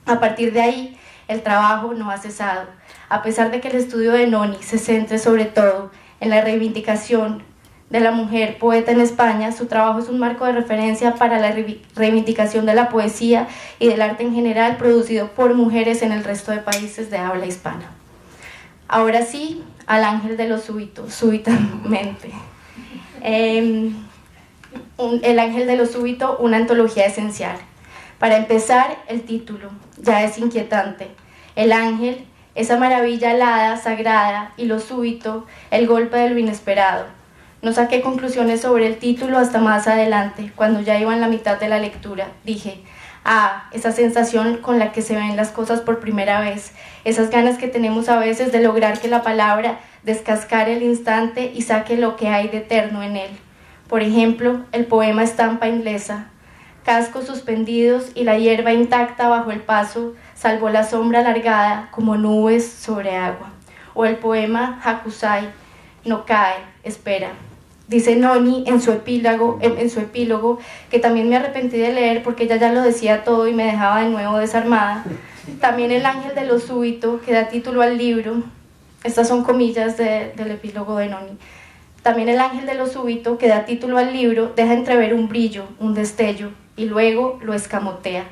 A partir de ahí, el trabajo no ha cesado. A pesar de que el estudio de Noni se centre sobre todo en la reivindicación de la mujer poeta en España, su trabajo es un marco de referencia para la reivindicación de la poesía y del arte en general producido por mujeres en el resto de países de habla hispana. Ahora sí, al ángel de lo súbito, súbitamente. El ángel de lo súbito, una antología esencial. Para empezar, el título, ya es inquietante. El ángel, esa maravilla alada, sagrada, y lo súbito, el golpe de lo inesperado. No saqué conclusiones sobre el título hasta más adelante, cuando ya iba en la mitad de la lectura. Dije, esa sensación con la que se ven las cosas por primera vez, esas ganas que tenemos a veces de lograr que la palabra descascare el instante y saque lo que hay de eterno en él. Por ejemplo, el poema Estampa inglesa, cascos suspendidos y la hierba intacta bajo el paso, salvo la sombra alargada como nubes sobre agua. O el poema Hakusai, no cae, espera. Dice Noni en su epílogo, que también me arrepentí de leer porque ella ya lo decía todo y me dejaba de nuevo desarmada. También el ángel de lo súbito, que da título al libro, estas son comillas del epílogo de Noni. También el ángel de lo súbito, que da título al libro, deja entrever un brillo, un destello, y luego lo escamotea.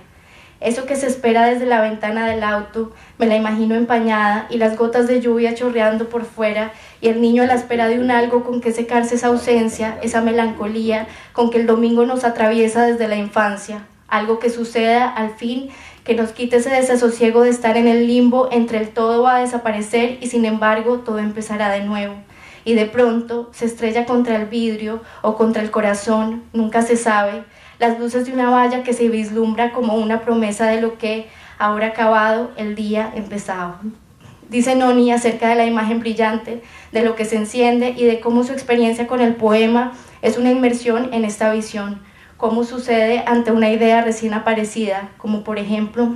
Eso que se espera desde la ventana del auto, me la imagino empañada y las gotas de lluvia chorreando por fuera y el niño a la espera de un algo con que secarse esa ausencia, esa melancolía con que el domingo nos atraviesa desde la infancia. Algo que suceda al fin, que nos quite ese desasosiego de estar en el limbo entre el todo va a desaparecer y sin embargo todo empezará de nuevo. Y de pronto se estrella contra el vidrio o contra el corazón, nunca se sabe, las luces de una valla que se vislumbra como una promesa de lo que, ahora acabado, el día empezaba. Dice Noni acerca de la imagen brillante, de lo que se enciende y de cómo su experiencia con el poema es una inmersión en esta visión, cómo sucede ante una idea recién aparecida, como por ejemplo,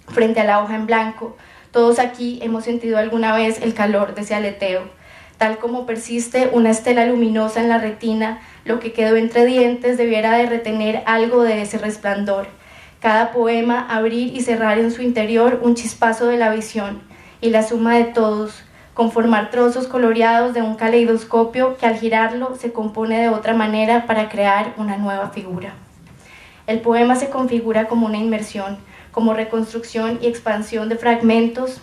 frente a la hoja en blanco. Todos aquí hemos sentido alguna vez el calor de ese aleteo. Tal como persiste una estela luminosa en la retina, lo que quedó entre dientes debiera de retener algo de ese resplandor. Cada poema abrir y cerrar en su interior un chispazo de la visión, y la suma de todos, conformar trozos coloreados de un caleidoscopio que al girarlo se compone de otra manera para crear una nueva figura. El poema se configura como una inmersión, como reconstrucción y expansión de fragmentos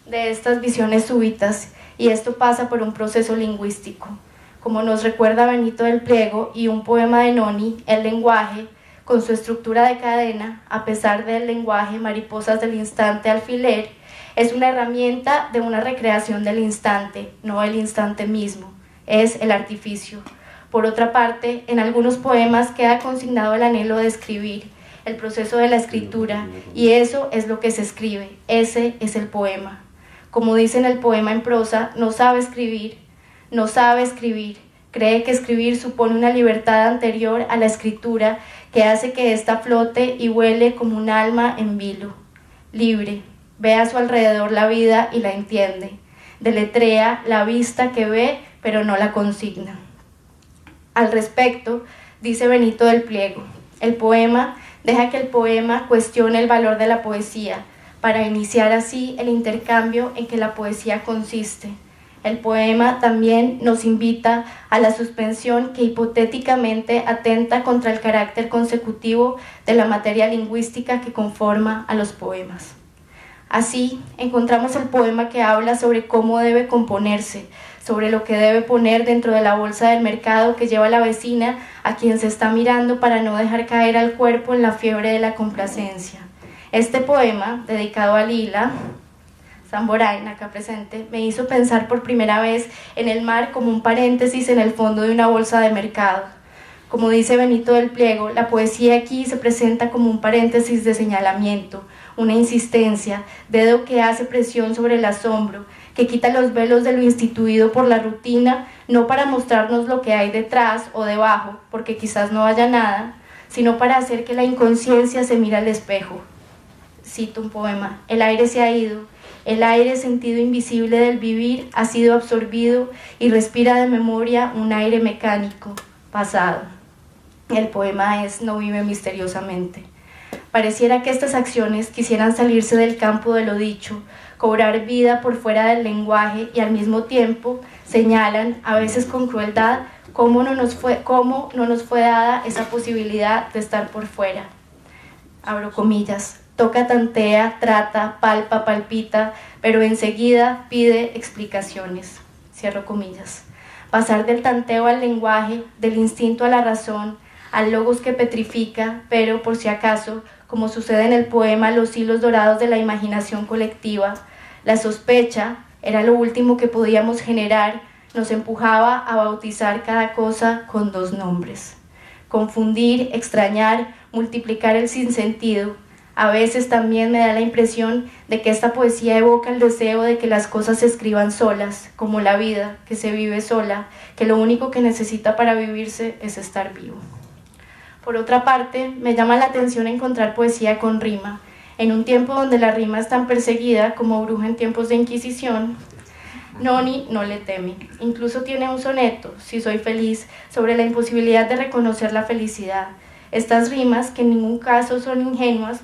de estas visiones súbitas, y esto pasa por un proceso lingüístico. Como nos recuerda Benito del Pliego y un poema de Noni, el lenguaje, con su estructura de cadena, a pesar del lenguaje mariposas del instante alfiler, es una herramienta de una recreación del instante, no el instante mismo, es el artificio. Por otra parte, en algunos poemas queda consignado el anhelo de escribir, el proceso de la escritura, y eso es lo que se escribe, ese es el poema. Como dice en el poema en prosa, no sabe escribir, cree que escribir supone una libertad anterior a la escritura que hace que ésta flote y huele como un alma en vilo. Libre, ve a su alrededor la vida y la entiende, deletrea la vista que ve pero no la consigna. Al respecto, dice Benito del Pliego, el poema deja que el poema cuestione el valor de la poesía, para iniciar así el intercambio en que la poesía consiste. El poema también nos invita a la suspensión que hipotéticamente atenta contra el carácter consecutivo de la materia lingüística que conforma a los poemas. Así, encontramos el poema que habla sobre cómo debe componerse, sobre lo que debe poner dentro de la bolsa del mercado que lleva la vecina a quien se está mirando para no dejar caer al cuerpo en la fiebre de la complacencia. Este poema, dedicado a Lila Zamborain, acá presente, me hizo pensar por primera vez en el mar como un paréntesis en el fondo de una bolsa de mercado. Como dice Benito del Pliego, la poesía aquí se presenta como un paréntesis de señalamiento, una insistencia, dedo que hace presión sobre el asombro, que quita los velos de lo instituido por la rutina, no para mostrarnos lo que hay detrás o debajo, porque quizás no haya nada, sino para hacer que la inconsciencia se mire al espejo. Cito un poema: el aire se ha ido, el aire sentido invisible del vivir ha sido absorbido y respira de memoria un aire mecánico, pasado. El poema es No vive misteriosamente. Pareciera que estas acciones quisieran salirse del campo de lo dicho, cobrar vida por fuera del lenguaje y al mismo tiempo señalan, a veces con crueldad, cómo no nos fue dada esa posibilidad de estar por fuera. Abro comillas. Toca, tantea, trata, palpa, palpita, pero enseguida pide explicaciones. Cierro comillas. Pasar del tanteo al lenguaje, del instinto a la razón, al logos que petrifica, pero por si acaso, como sucede en el poema Los hilos dorados de la imaginación colectiva, la sospecha era lo último que podíamos generar, nos empujaba a bautizar cada cosa con dos nombres. Confundir, extrañar, multiplicar el sinsentido. A veces también me da la impresión de que esta poesía evoca el deseo de que las cosas se escriban solas, como la vida, que se vive sola, que lo único que necesita para vivirse es estar vivo. Por otra parte, me llama la atención encontrar poesía con rima. En un tiempo donde la rima es tan perseguida como bruja en tiempos de Inquisición, Noni no le teme. Incluso tiene un soneto, Si soy feliz, sobre la imposibilidad de reconocer la felicidad. Estas rimas, que en ningún caso son ingenuas,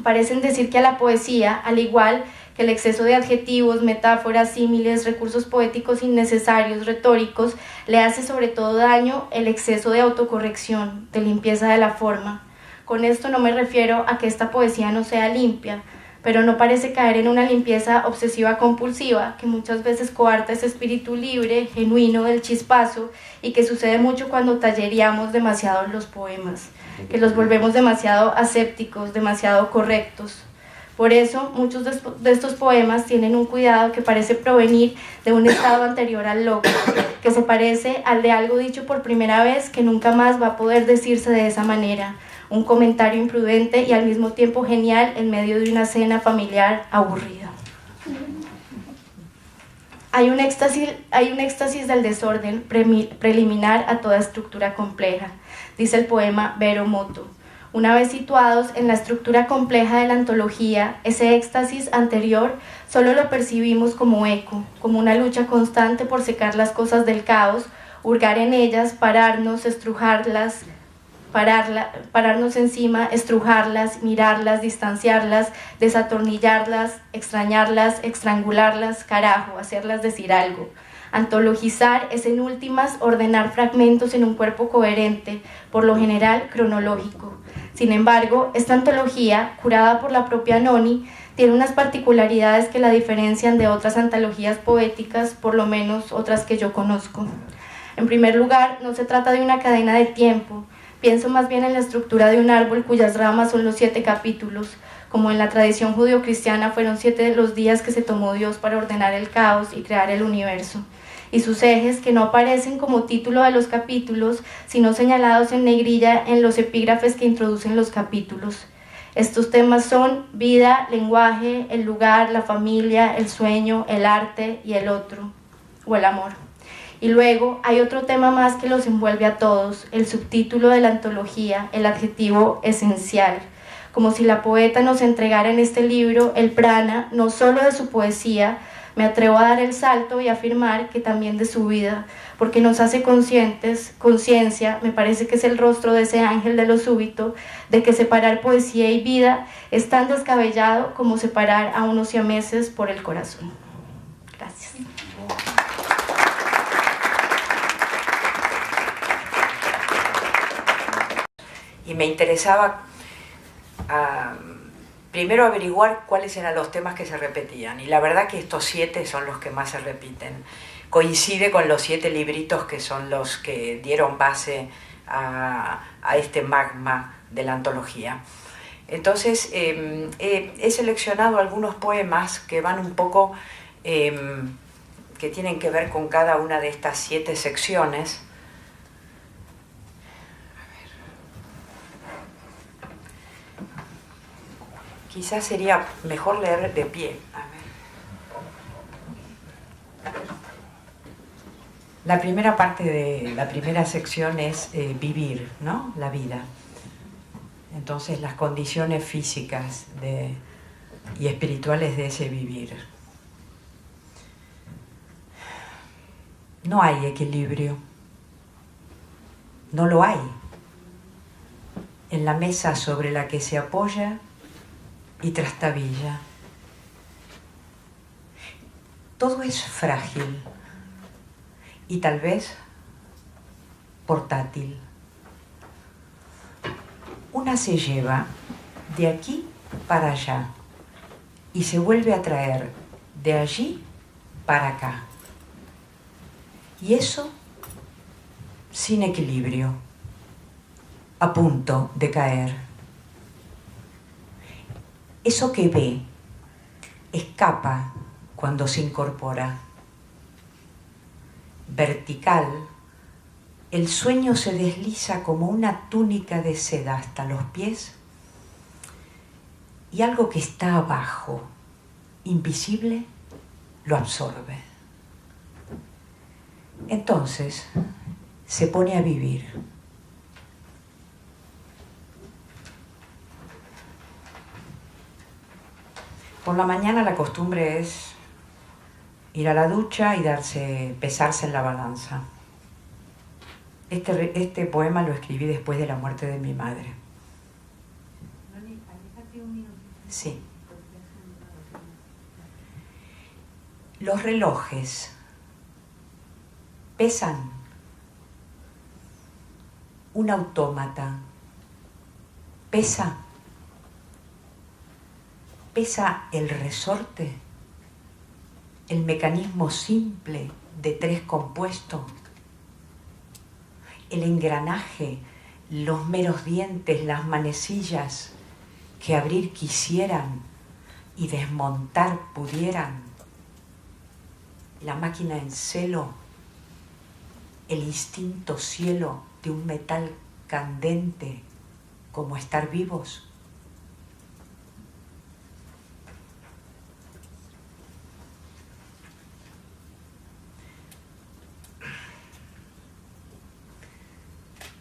parecen decir que a la poesía, al igual que el exceso de adjetivos, metáforas, símiles, recursos poéticos innecesarios, retóricos, le hace sobre todo daño el exceso de autocorrección, de limpieza de la forma. Con esto no me refiero a que esta poesía no sea limpia, pero no parece caer en una limpieza obsesiva compulsiva, que muchas veces coarta ese espíritu libre, genuino del chispazo, y que sucede mucho cuando tallereamos demasiado los poemas, que los volvemos demasiado asépticos, demasiado correctos. Por eso, muchos de estos poemas tienen un cuidado que parece provenir de un estado anterior al logos, que se parece al de algo dicho por primera vez que nunca más va a poder decirse de esa manera, un comentario imprudente y al mismo tiempo genial en medio de una cena familiar aburrida. Hay un éxtasis del desorden preliminar a toda estructura compleja, dice el poema Vero Moto. Una vez situados en la estructura compleja de la antología, ese éxtasis anterior solo lo percibimos como eco, como una lucha constante por secar las cosas del caos, hurgar en ellas, pararnos, estrujarlas, pararnos encima, estrujarlas, mirarlas, distanciarlas, desatornillarlas, extrañarlas, estrangularlas, carajo, hacerlas decir algo. Antologizar es en últimas ordenar fragmentos en un cuerpo coherente, por lo general cronológico. Sin embargo, esta antología, curada por la propia Noni, tiene unas particularidades que la diferencian de otras antologías poéticas, por lo menos otras que yo conozco. En primer lugar, no se trata de una cadena de tiempo. Pienso más bien en la estructura de un árbol cuyas ramas son los 7 capítulos, como en la tradición judeocristiana fueron 7 de los días que se tomó Dios para ordenar el caos y crear el universo, y sus ejes que no aparecen como título de los capítulos, sino señalados en negrilla en los epígrafes que introducen los capítulos. Estos temas son vida, lenguaje, el lugar, la familia, el sueño, el arte y el otro, o el amor. Y luego hay otro tema más que los envuelve a todos, el subtítulo de la antología, el adjetivo esencial, como si la poeta nos entregara en este libro el prana, no solo de su poesía, me atrevo a dar el salto y afirmar que también de su vida, porque nos hace conciencia, me parece que es el rostro de ese ángel de lo súbito, de que separar poesía y vida es tan descabellado como separar a unos siameses por el corazón. Gracias. Y me interesaba primero averiguar cuáles eran los temas que se repetían. Y la verdad que estos 7 son los que más se repiten. Coincide con los 7 libritos que son los que dieron base a este magma de la antología. Entonces, he seleccionado algunos poemas que van un poco, que tienen que ver con cada una de estas 7 secciones. Quizás sería mejor leer de pie. A ver. La primera parte de la primera sección es vivir, ¿no? La vida. Entonces, las condiciones físicas y espirituales de ese vivir. No hay equilibrio. No lo hay. En la mesa sobre la que se apoya y trastabilla. Todo es frágil y tal vez portátil. Una se lleva de aquí para allá y se vuelve a traer de allí para acá. Y eso sin equilibrio, a punto de caer. Eso que ve escapa cuando se incorpora. Vertical, el sueño se desliza como una túnica de seda hasta los pies y algo que está abajo, invisible, lo absorbe. Entonces se pone a vivir. Por la mañana la costumbre es ir a la ducha y pesarse en la balanza. Este poema lo escribí después de la muerte de mi madre. Sí. Los relojes pesan. Un autómata pesa. Pesa el resorte, el mecanismo simple de 3 compuestos, el engranaje, los meros dientes, las manecillas que abrir quisieran y desmontar pudieran, la máquina en celo, el instinto cielo de un metal candente como estar vivos.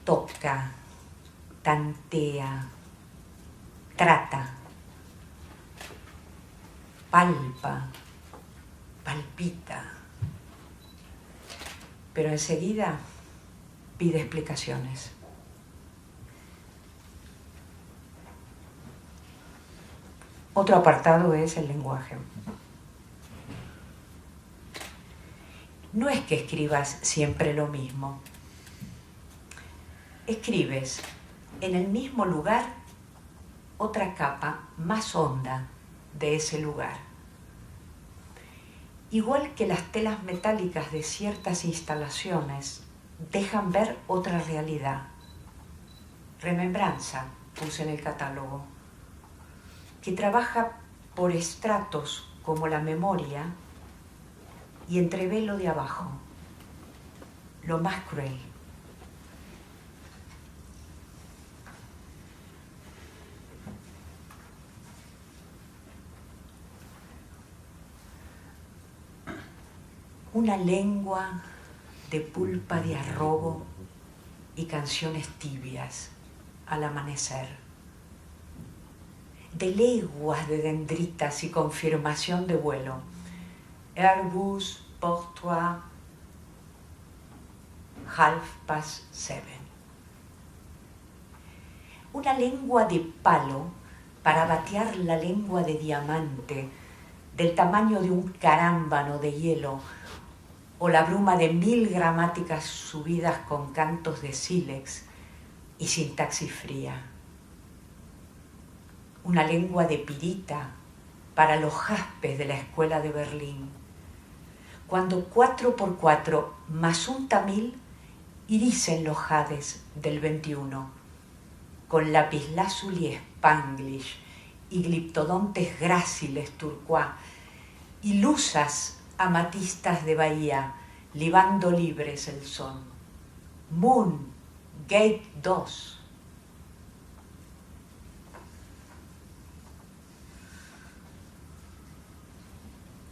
toca, tantea, trata, palpa, palpita, pero enseguida pide explicaciones. Otro apartado es el lenguaje. No es que escribas siempre lo mismo. Escribes en el mismo lugar otra capa más honda de ese lugar. Igual que las telas metálicas de ciertas instalaciones dejan ver otra realidad. Remembranza, puse en el catálogo, que trabaja por estratos como la memoria y entrevé lo de abajo, lo más cruel. Una lengua de pulpa de arrobo y canciones tibias al amanecer. De leguas de dendritas y confirmación de vuelo. Airbus, pour toi, 7:30. Una lengua de palo para batear la lengua de diamante del tamaño de un carámbano de hielo, o la bruma de 1000 gramáticas subidas con cantos de sílex y sintaxis fría. Una lengua de pirita para los jaspes de la escuela de Berlín, cuando 4x4 más un tamil iricen los jades del 21, con lapislázuli y spanglish y gliptodontes gráciles turquoise y lusas amatistas de bahía, libando libres el son. Moon, Gate 2.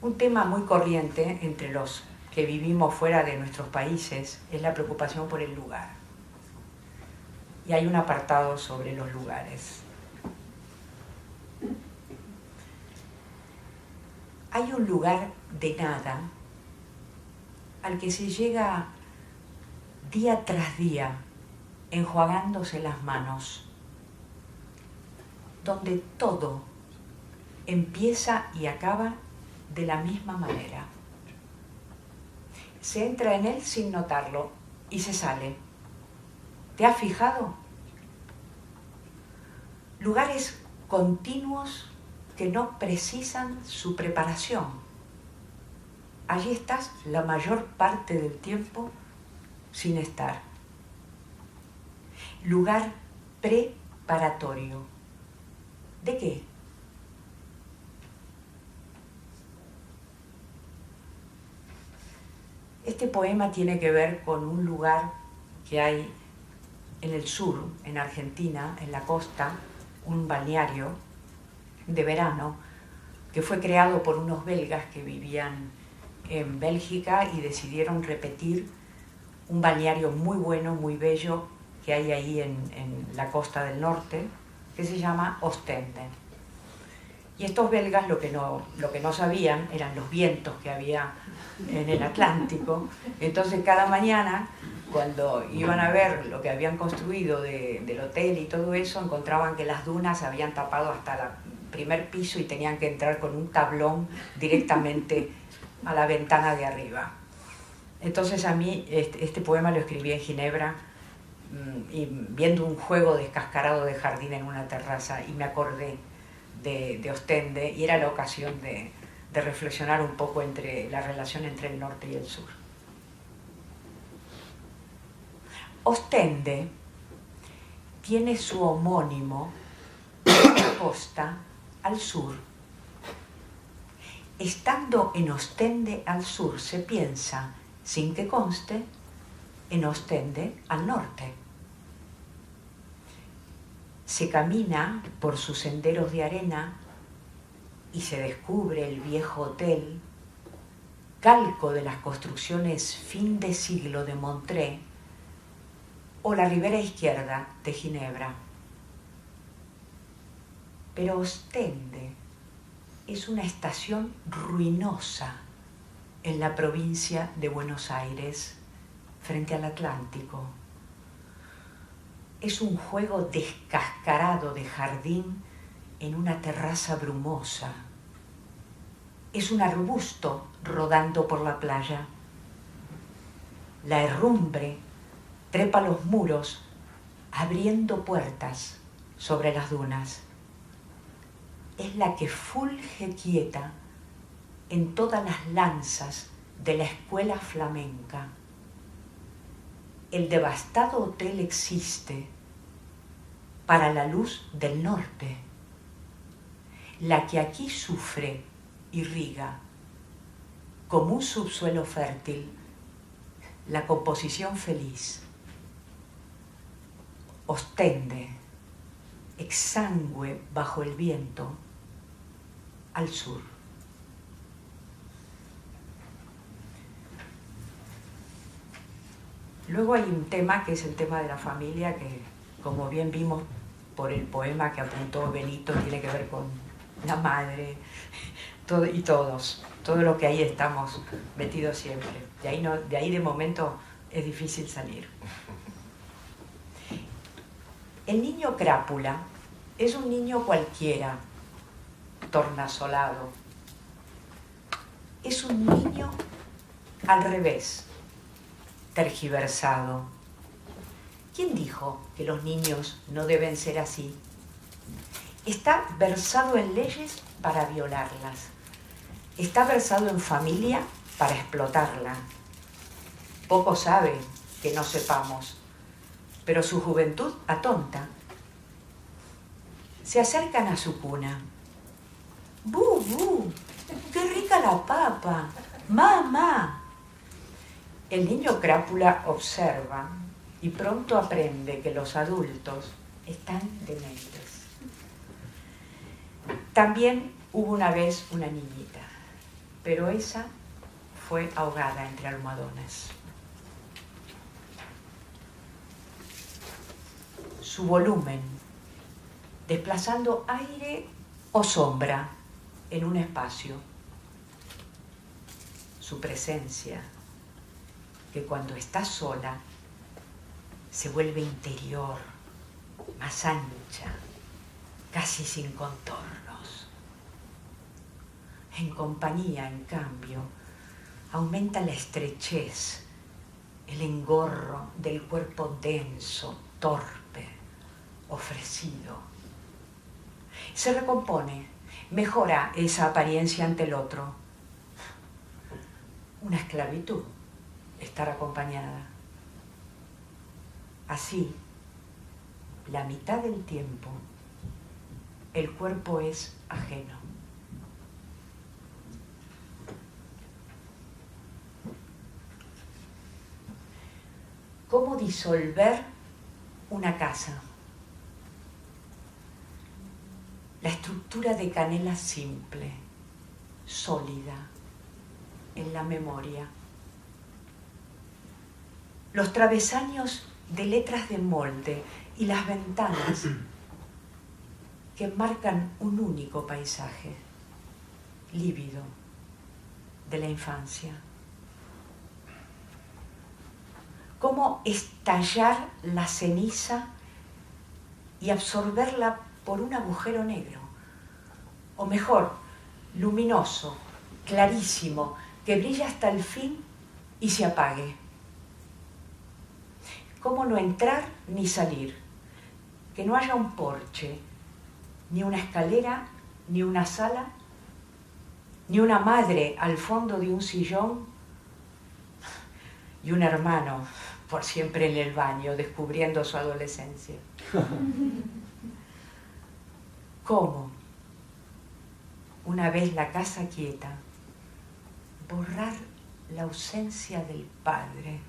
Un tema muy corriente entre los que vivimos fuera de nuestros países es la preocupación por el lugar. Y hay un apartado sobre los lugares. Hay un lugar de nada al que se llega día tras día enjuagándose las manos, donde todo empieza y acaba de la misma manera. Se entra en él sin notarlo y se sale. ¿Te has fijado? Lugares continuos que no precisan su preparación. Allí estás la mayor parte del tiempo sin estar. Lugar preparatorio. ¿De qué? Este poema tiene que ver con un lugar que hay en el sur, en Argentina, en la costa, un balneario de verano que fue creado por unos belgas que vivían en Bélgica y decidieron repetir un balneario muy bueno, muy bello que hay ahí en la costa del norte, que se llama Ostende. Y estos belgas lo que no sabían eran los vientos que había en el Atlántico. Entonces cada mañana, cuando iban a ver lo que habían construido del hotel y todo eso, encontraban que las dunas habían tapado hasta el primer piso y tenían que entrar con un tablón directamente a la ventana de arriba. Entonces a mí este poema lo escribí en Ginebra y viendo un juego descascarado de jardín en una terraza, y me acordé de Ostende, y era la ocasión de reflexionar un poco entre la relación entre el norte y el sur. Ostende tiene su homónimo en la costa al sur. Estando en Ostende al sur se piensa, sin que conste, en Ostende al norte. Se camina por sus senderos de arena y se descubre el viejo hotel, calco de las construcciones fin de siglo de Montré, o la ribera izquierda de Ginebra. Pero Ostende es una estación ruinosa en la provincia de Buenos Aires, frente al Atlántico. Es un juego descascarado de jardín en una terraza brumosa. Es un arbusto rodando por la playa. La herrumbre trepa los muros, abriendo puertas sobre las dunas. Es la que fulge quieta en todas las lanzas de la escuela flamenca. El devastado hotel existe para la luz del norte. La que aquí sufre irriga, como un subsuelo fértil, la composición feliz. Ostende, exangüe bajo el viento, al sur. Luego hay un tema que es el tema de la familia, que como bien vimos por el poema que apuntó Benito, tiene que ver con la madre y todos. Todo lo que ahí estamos metidos siempre. De ahí de momento es difícil salir. El niño crápula es un niño cualquiera, tornasolado. Es un niño al revés, tergiversado. ¿Quién dijo que los niños no deben ser así? Está versado en leyes para violarlas. Está versado en familia para explotarla. Poco sabe que no sepamos, pero su juventud atonta. Se acercan a su cuna. ¡Bu, bu! ¡Qué rica la papa! ¡Mamá! El niño crápula observa y pronto aprende que los adultos están dementes. También hubo una vez una niñita, pero esa fue ahogada entre almohadones. Su volumen, desplazando aire o sombra en un espacio. Su presencia, que cuando está sola se vuelve interior, más ancha, casi sin contornos. En compañía, en cambio, aumenta la estrechez, el engorro del cuerpo denso, torpe, ofrecido. Se recompone, mejora esa apariencia ante el otro. Una esclavitud, estar acompañada. Así, la mitad del tiempo, el cuerpo es ajeno. ¿Cómo disolver una casa? La estructura de canela simple, sólida, en la memoria. Los travesaños de letras de molde y las ventanas que marcan un único paisaje, lívido, de la infancia. Cómo estallar la ceniza y absorberla por un agujero negro, o mejor, luminoso, clarísimo, que brilla hasta el fin y se apague. Cómo no entrar ni salir, que no haya un porche, ni una escalera, ni una sala, ni una madre al fondo de un sillón y un hermano por siempre en el baño, descubriendo su adolescencia. ¿Cómo, una vez la casa quieta, borrar la ausencia del padre,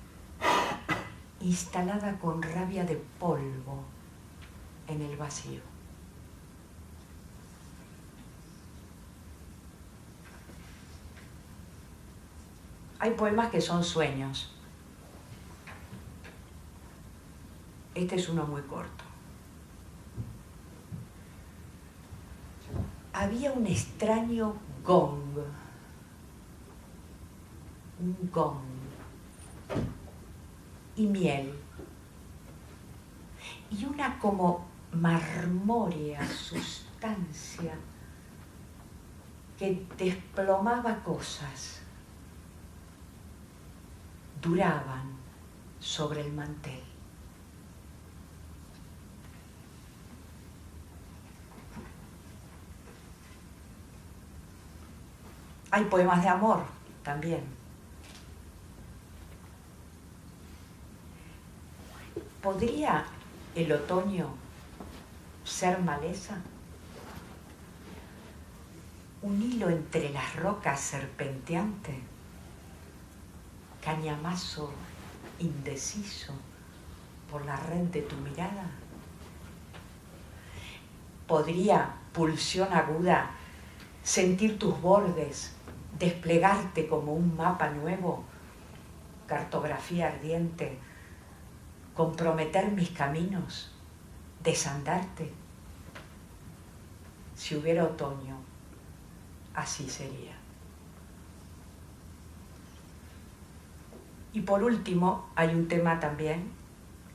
instalada con rabia de polvo en el vacío? Hay poemas que son sueños. Este es uno muy corto. Había un extraño gong. Un gong. Y miel. Y una como marmórea sustancia que desplomaba cosas. Duraban sobre el mantel. Hay poemas de amor también. ¿Podría el otoño ser maleza? Un hilo entre las rocas serpenteante, cañamazo indeciso por la red de tu mirada. ¿Podría, pulsión aguda, sentir tus bordes, desplegarte como un mapa nuevo, cartografía ardiente, comprometer mis caminos, desandarte? Si hubiera otoño, así sería. Y por último, hay un tema también,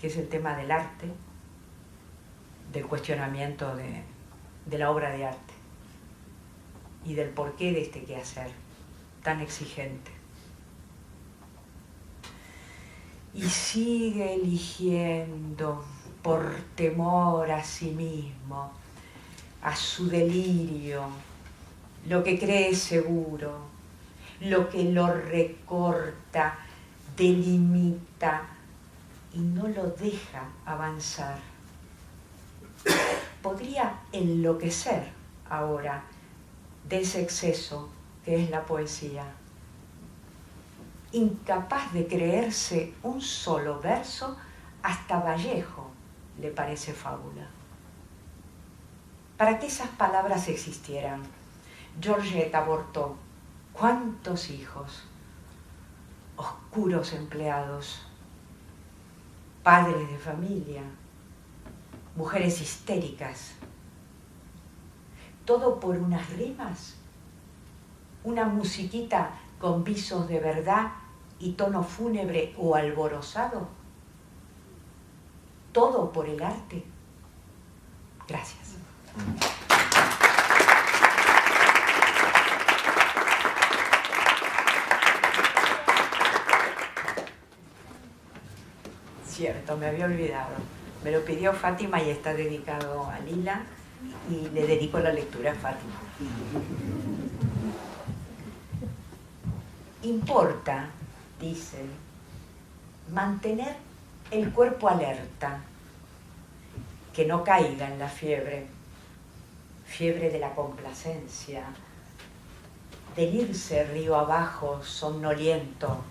que es el tema del arte, del cuestionamiento de la obra de arte y del porqué de este quehacer tan exigente. Y sigue eligiendo por temor a sí mismo, a su delirio, lo que cree seguro, lo que lo recorta, delimita y no lo deja avanzar. Podría enloquecer ahora de ese exceso que es la poesía, incapaz de creerse un solo verso. Hasta Vallejo le parece fábula. Para que esas palabras existieran, Georgette abortó cuántos hijos, oscuros empleados, padres de familia, mujeres histéricas, todo por unas rimas, una musiquita con visos de verdad y tono fúnebre o alborozado, todo por el arte. Gracias. Cierto, me había olvidado. Me lo pidió Fátima y está dedicado a Lila y le dedico la lectura a Fátima. Importa, dice, mantener el cuerpo alerta, que no caiga en la fiebre de la complacencia, del irse río abajo somnoliento.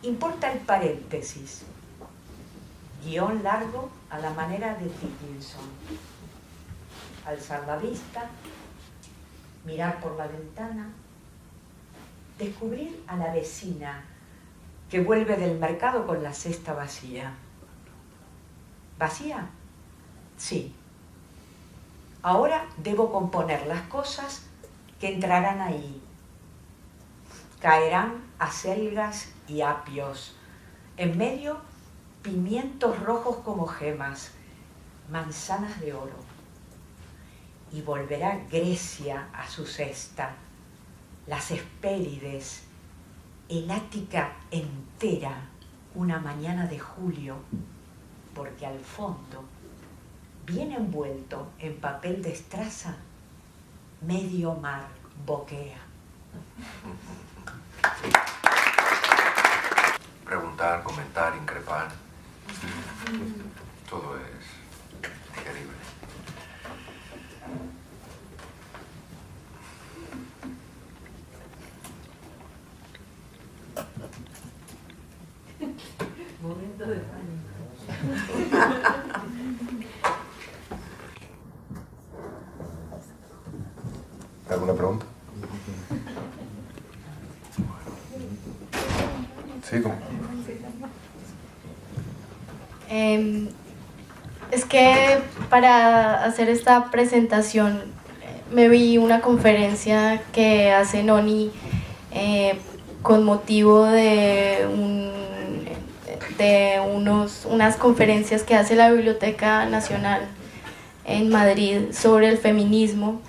Importa el paréntesis, guión largo a la manera de Dickinson. Alzar la vista, mirar por la ventana, descubrir a la vecina que vuelve del mercado con la cesta vacía. ¿Vacía? Sí. Ahora debo componer las cosas que entrarán ahí. Caerán acelgas y apios. En medio, pimientos rojos como gemas, manzanas de oro. Y volverá Grecia a su cesta, las Hespérides, el Ática entera, una mañana de julio, porque al fondo, bien envuelto en papel de estraza, medio mar boquea. Preguntar, comentar, increpar, todo es digerible. Momento de pánico. ¿Alguna pregunta? Sí, ¿cómo? Es que para hacer esta presentación me vi una conferencia que hace Noni con motivo de unas conferencias que hace la Biblioteca Nacional en Madrid sobre el feminismo,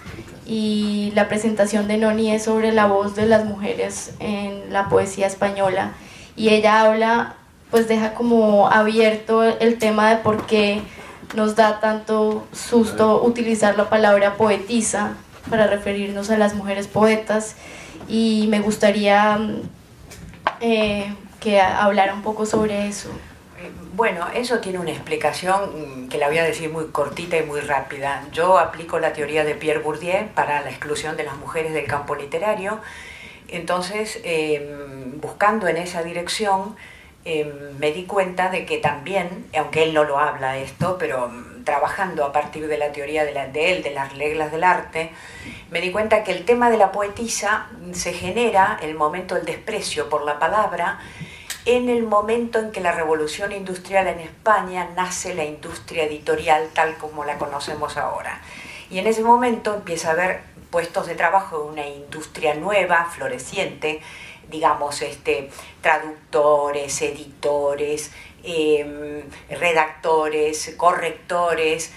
y la presentación de Noni es sobre la voz de las mujeres en la poesía española, y ella habla, pues deja como abierto el tema de por qué nos da tanto susto utilizar la palabra poetisa para referirnos a las mujeres poetas, y me gustaría que hablara un poco sobre eso. Bueno, eso tiene una explicación que la voy a decir muy cortita y muy rápida. Yo aplico la teoría de Pierre Bourdieu para la exclusión de las mujeres del campo literario. Entonces, buscando en esa dirección, me di cuenta de que también, aunque él no lo habla esto, pero trabajando a partir de la teoría de las reglas del arte, me di cuenta que el tema de la poetisa se genera, el momento del desprecio por la palabra, en el momento en que la revolución industrial en España nace la industria editorial tal como la conocemos ahora. Y en ese momento empieza a haber puestos de trabajo de una industria nueva, floreciente, digamos, traductores, editores, redactores, correctores,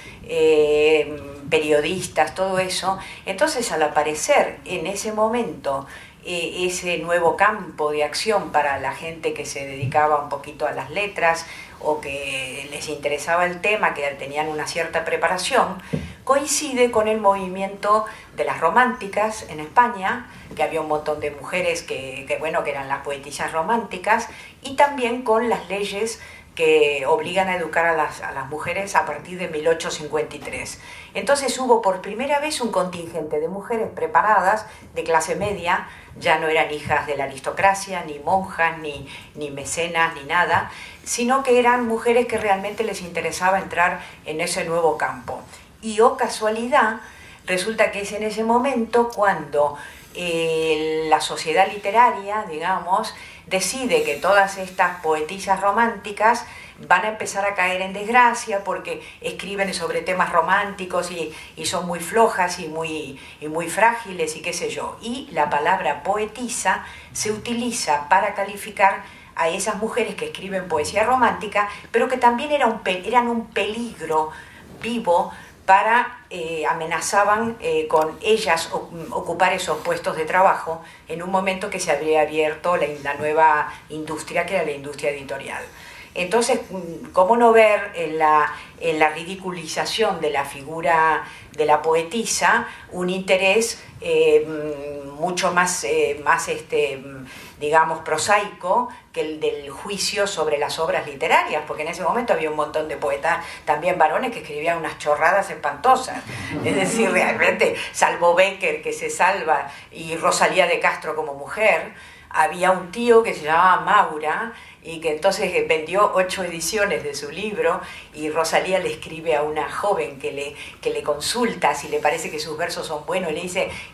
periodistas, todo eso. Entonces, al aparecer en ese momento ese nuevo campo de acción para la gente que se dedicaba un poquito a las letras o que les interesaba el tema, que tenían una cierta preparación, coincide con el movimiento de las románticas en España, que había un montón de mujeres que eran las poetisas románticas, y también con las leyes que obligan a educar a las mujeres a partir de 1853. Entonces hubo por primera vez un contingente de mujeres preparadas, de clase media, ya no eran hijas de la aristocracia, ni monjas, ni mecenas, ni nada, sino que eran mujeres que realmente les interesaba entrar en ese nuevo campo. Y, oh casualidad, resulta que es en ese momento cuando la sociedad literaria, digamos, decide que todas estas poetisas románticas van a empezar a caer en desgracia porque escriben sobre temas románticos y son muy flojas y muy frágiles y qué sé yo. Y la palabra poetisa se utiliza para calificar a esas mujeres que escriben poesía romántica, pero que también eran un peligro vivo para amenazaban con ellas ocupar esos puestos de trabajo en un momento que se habría abierto la nueva industria, que era la industria editorial. Entonces, ¿cómo no ver en la ridiculización de la figura de la poetisa un interés mucho más digamos, prosaico que el del juicio sobre las obras literarias? Porque en ese momento había un montón de poetas, también varones, que escribían unas chorradas espantosas. Es decir, realmente, salvo Bécquer, que se salva, y Rosalía de Castro como mujer, había un tío que se llamaba Maura, y que entonces vendió 8 ediciones de su libro, y Rosalía le escribe a una joven que le consulta si le parece que sus versos son buenos,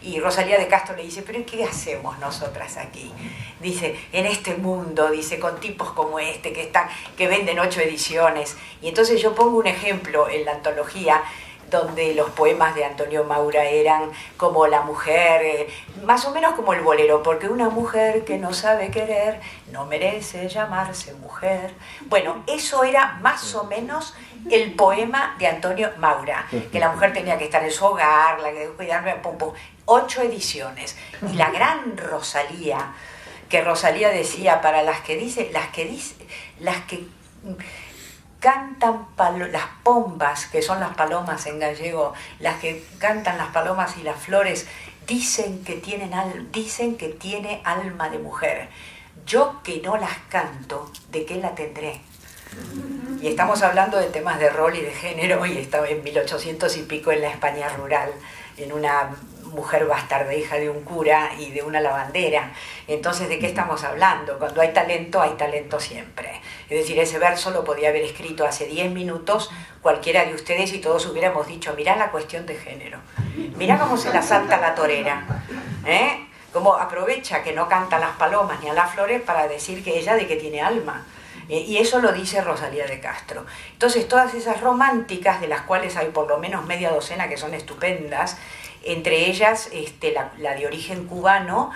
y Rosalía de Castro le dice: ¿pero qué hacemos nosotras aquí? Dice, en este mundo, dice, con tipos como este que venden 8 ediciones. Y entonces yo pongo un ejemplo en la antología donde los poemas de Antonio Maura eran como la mujer, más o menos como el bolero, porque una mujer que no sabe querer no merece llamarse mujer. Bueno, eso era más o menos el poema de Antonio Maura, que la mujer tenía que estar en su hogar, cuidarme, 8 ediciones. Y la gran Rosalía, que Rosalía decía, para las que cantan las pombas, que son las palomas en gallego, las que cantan las palomas y las flores, dicen que tiene alma de mujer. Yo que no las canto, ¿de qué la tendré? Y estamos hablando de temas de rol y de género, y estaba en 1800 y pico en la España rural, en una mujer bastarda, hija de un cura y de una lavandera. Entonces, ¿de qué estamos hablando? Cuando hay talento siempre. Es decir, ese verso lo podía haber escrito hace 10 minutos cualquiera de ustedes y todos hubiéramos dicho: mirá la cuestión de género, mirá cómo se la salta la torera, cómo aprovecha que no canta a las palomas ni a las flores para decir que ella de que tiene alma. Y eso lo dice Rosalía de Castro. Entonces todas esas románticas, de las cuales hay por lo menos media docena que son estupendas, entre ellas la de origen cubano,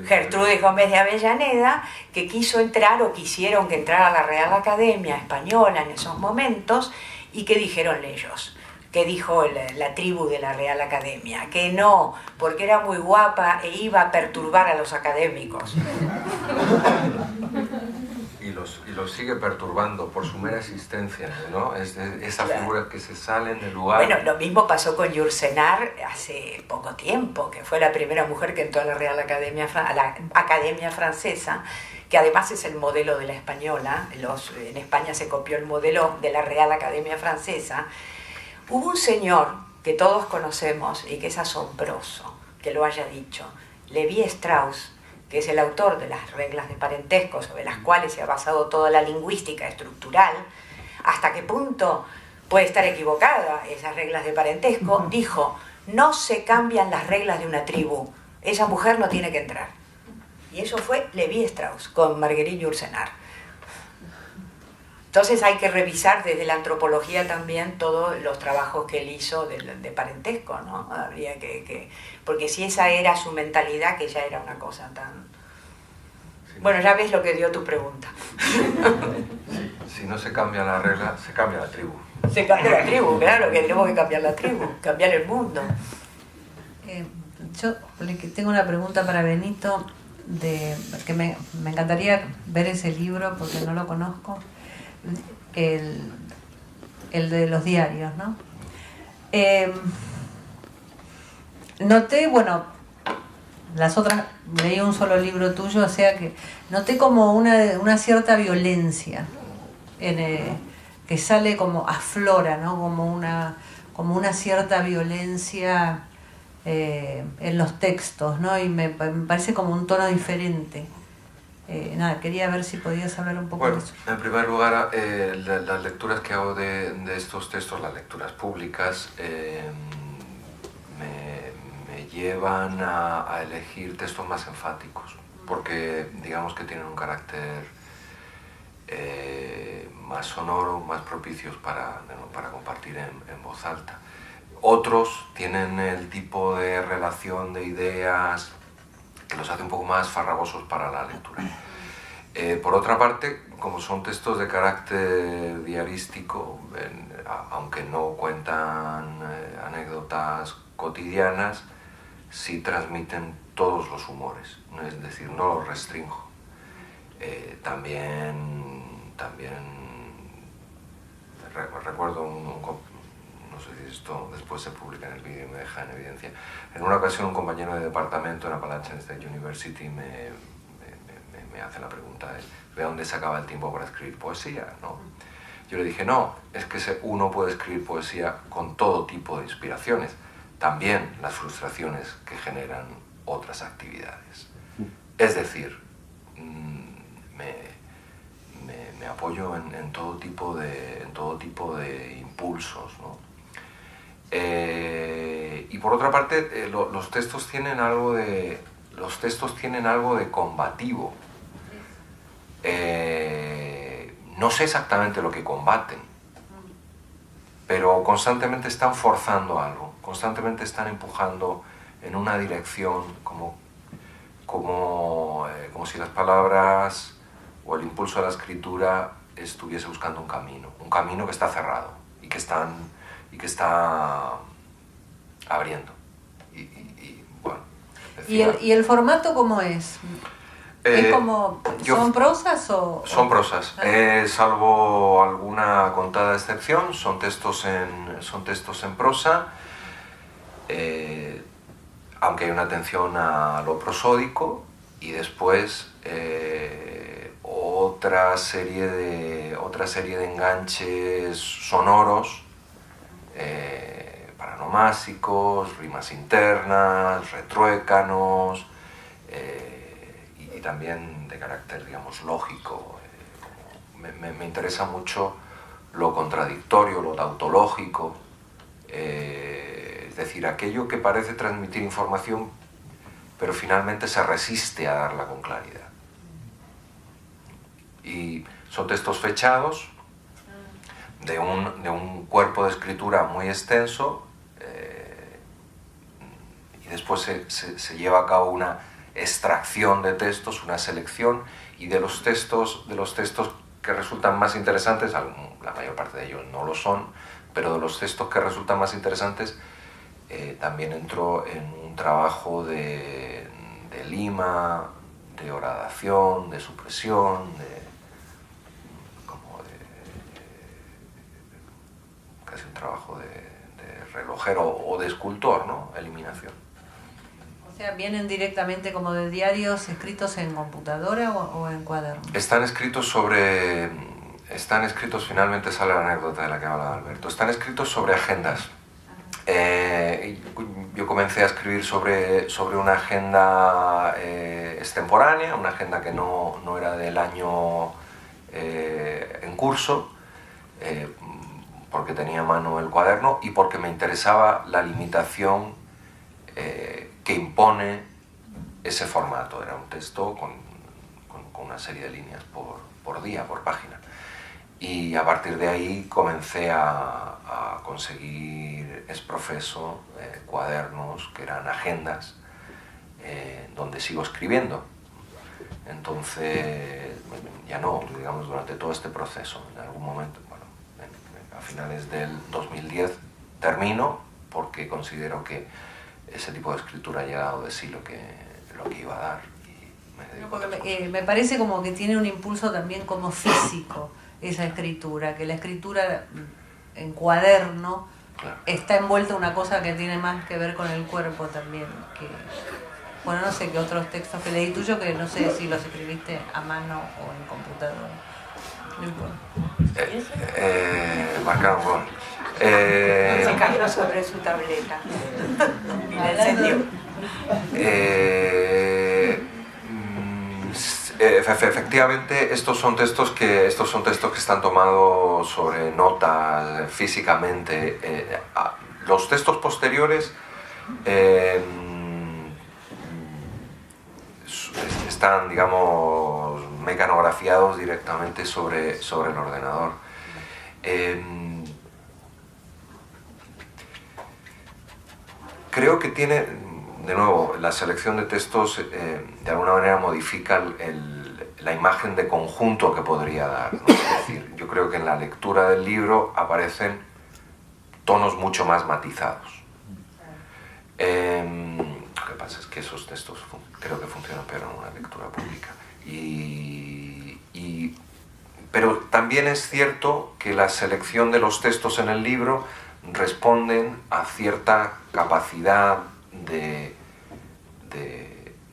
Gertrudis Gómez de Avellaneda, que quiso entrar o quisieron que entrara a la Real Academia Española en esos momentos, y que dijeron ellos, que dijo la tribu de la Real Academia, que no, porque era muy guapa e iba a perturbar a los académicos. Y los sigue perturbando por su mera existencia, ¿no? Es de esas figuras que se salen del lugar. Bueno, lo mismo pasó con Yourcenar hace poco tiempo, que fue la primera mujer que entró a la Real Academia, a la Academia Francesa, que además es el modelo de la española. En España se copió el modelo de la Real Academia Francesa. Hubo un señor que todos conocemos y que es asombroso que lo haya dicho, Levi Strauss, que es el autor de las reglas de parentesco sobre las cuales se ha basado toda la lingüística estructural. ¿Hasta qué punto puede estar equivocada esas reglas de parentesco? Dijo, no se cambian las reglas de una tribu, esa mujer no tiene que entrar. Y eso fue Levi Strauss con Marguerite Yourcenar. Entonces hay que revisar desde la antropología también todos los trabajos que él hizo de parentesco, ¿no? Habría porque si esa era su mentalidad, que ya era una cosa tan... Sí. Bueno, ya ves lo que dio tu pregunta. Si no se cambia la regla, se cambia la tribu. Se cambia la tribu, claro, que tenemos que cambiar la tribu, cambiar el mundo. Yo tengo una pregunta para Benito, que me encantaría ver ese libro porque no lo conozco. El de los diarios, ¿no? Noté, bueno, las otras, leí un solo libro tuyo, o sea que noté como una cierta violencia que sale como aflora, ¿no? Como una cierta violencia en los textos, ¿no? Y me parece como un tono diferente. Nada, quería ver si podías hablar un poco de eso. En primer lugar, las lecturas que hago de estos textos, las lecturas públicas, me llevan a elegir textos más enfáticos, porque digamos que tienen un carácter más sonoro, más propicios para compartir en voz alta. Otros tienen el tipo de relación de ideas que los hace un poco más farragosos para la lectura. Por otra parte, como son textos de carácter diarístico, aunque no cuentan anécdotas cotidianas, sí transmiten todos los humores, es decir, no los restringo. También recuerdo no sé si esto después se publica en el vídeo y me deja en evidencia. En una ocasión un compañero de departamento en Appalachian State University me hace la pregunta de dónde sacaba el tiempo para escribir poesía, ¿no? Yo le dije, no, es que uno puede escribir poesía con todo tipo de inspiraciones, también las frustraciones que generan otras actividades. Es decir, me apoyo en todo tipo de impulsos, ¿no? Y por otra parte, los textos tienen algo de combativo. No sé exactamente lo que combaten, pero constantemente están forzando algo, constantemente están empujando en una dirección, como si las palabras o el impulso de la escritura estuviese buscando un camino que está cerrado y que está abriendo. Bueno, decía, ¿Y el formato cómo es? ¿Es como, ¿son prosas o...? Son prosas, salvo alguna contada excepción, son textos en prosa, aunque hay una atención a lo prosódico, y después otra serie de enganches sonoros, paranomásicos, rimas internas, retruécanos, y también de carácter, digamos, lógico. Me interesa mucho lo contradictorio, lo tautológico, es decir, aquello que parece transmitir información, pero finalmente se resiste a darla con claridad. Y y son textos fechados de un cuerpo de escritura muy extenso, y después se lleva a cabo una extracción de textos, una selección, y de los textos que resultan más interesantes, la mayor parte de ellos no lo son, pero de los textos que resultan más interesantes también entró en un trabajo de lima, de horadación, de supresión, casi un trabajo de relojero o de escultor, ¿no? Eliminación. O sea, ¿vienen directamente como de diarios escritos en computadora o en cuadernos? Están escritos, finalmente sale la anécdota de la que hablaba Alberto, están escritos sobre agendas. Yo comencé a escribir sobre una agenda extemporánea, una agenda que no era del año en curso, porque tenía a mano el cuaderno y porque me interesaba la limitación que impone ese formato. Era un texto con una serie de líneas por día, por página. Y a partir de ahí comencé a conseguir ex professo cuadernos que eran agendas donde sigo escribiendo. Entonces, ya no, digamos, durante todo este proceso, en algún momento, bueno, a finales del 2010 termino, porque considero que ese tipo de escritura ha llegado de sí lo que iba a dar. Y me parece como que tiene un impulso también como físico esa escritura, que la escritura en cuaderno, claro, está envuelta en una cosa que tiene más que ver con el cuerpo también, que, bueno, no sé qué otros textos que leí tuyo, que no sé si los escribiste a mano o en computadora. Marcaron gol. Se cayó sobre su tableta y la encendió. Efectivamente, estos son textos que están tomados sobre notas físicamente. Los textos posteriores están, digamos, mecanografiados directamente sobre el ordenador. Creo que tiene, de nuevo, la selección de textos de alguna manera modifica la imagen de conjunto que podría dar, ¿no? Es decir, yo creo que en la lectura del libro aparecen tonos mucho más matizados. Lo que pasa es que esos textos creo que funcionan peor en una lectura pública. Pero también es cierto que la selección de los textos en el libro responden a cierta capacidad de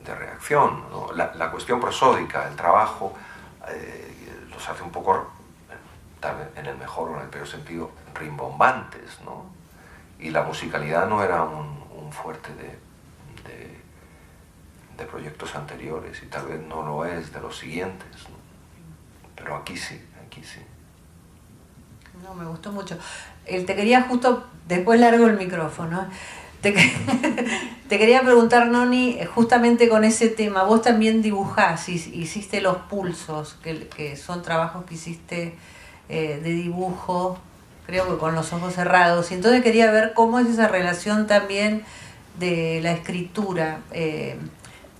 reacción, ¿no? La cuestión prosódica, el trabajo, los hace un poco, tal vez en el mejor o en el peor sentido, rimbombantes, ¿no? Y la musicalidad no era un fuerte de proyectos anteriores, y tal vez no lo es de los siguientes, ¿no? Pero aquí sí. No, me gustó mucho. Te quería justo, después largo el micrófono, te quería preguntar, Noni, justamente con ese tema, vos también dibujás, hiciste los pulsos, que son trabajos que hiciste de dibujo, creo que con los ojos cerrados, y entonces quería ver cómo es esa relación también de la escritura,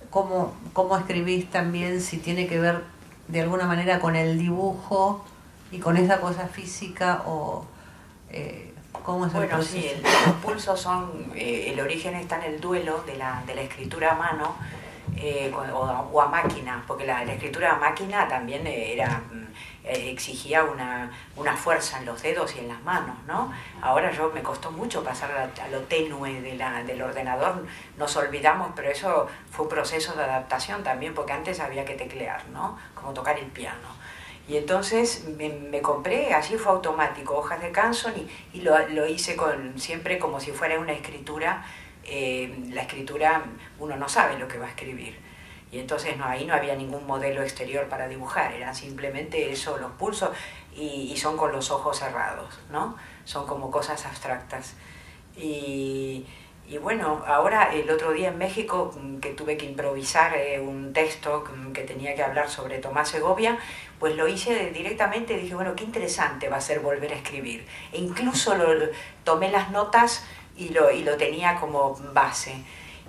cómo escribís también, si tiene que ver de alguna manera con el dibujo y con esa cosa física, o cómo es el proceso. Sí, los pulsos son, el origen está en el duelo de la escritura a mano o a máquina, porque la escritura a máquina también exigía una fuerza en los dedos y en las manos, ¿no? Ahora me costó mucho pasar a lo tenue del ordenador, nos olvidamos, pero eso fue un proceso de adaptación también, porque antes había que teclear, ¿no? Como tocar el piano. Y entonces me compré, así fue automático, hojas de Canson y lo hice siempre como si fuera una escritura. La escritura, uno no sabe lo que va a escribir. Y entonces ahí no había ningún modelo exterior para dibujar, eran simplemente eso, los pulsos, y son con los ojos cerrados, ¿no? Son como cosas abstractas. Y Y bueno, ahora el otro día en México, que tuve que improvisar un texto que tenía que hablar sobre Tomás Segovia, pues lo hice directamente y dije, bueno, qué interesante va a ser volver a escribir. E incluso tomé las notas y lo tenía como base.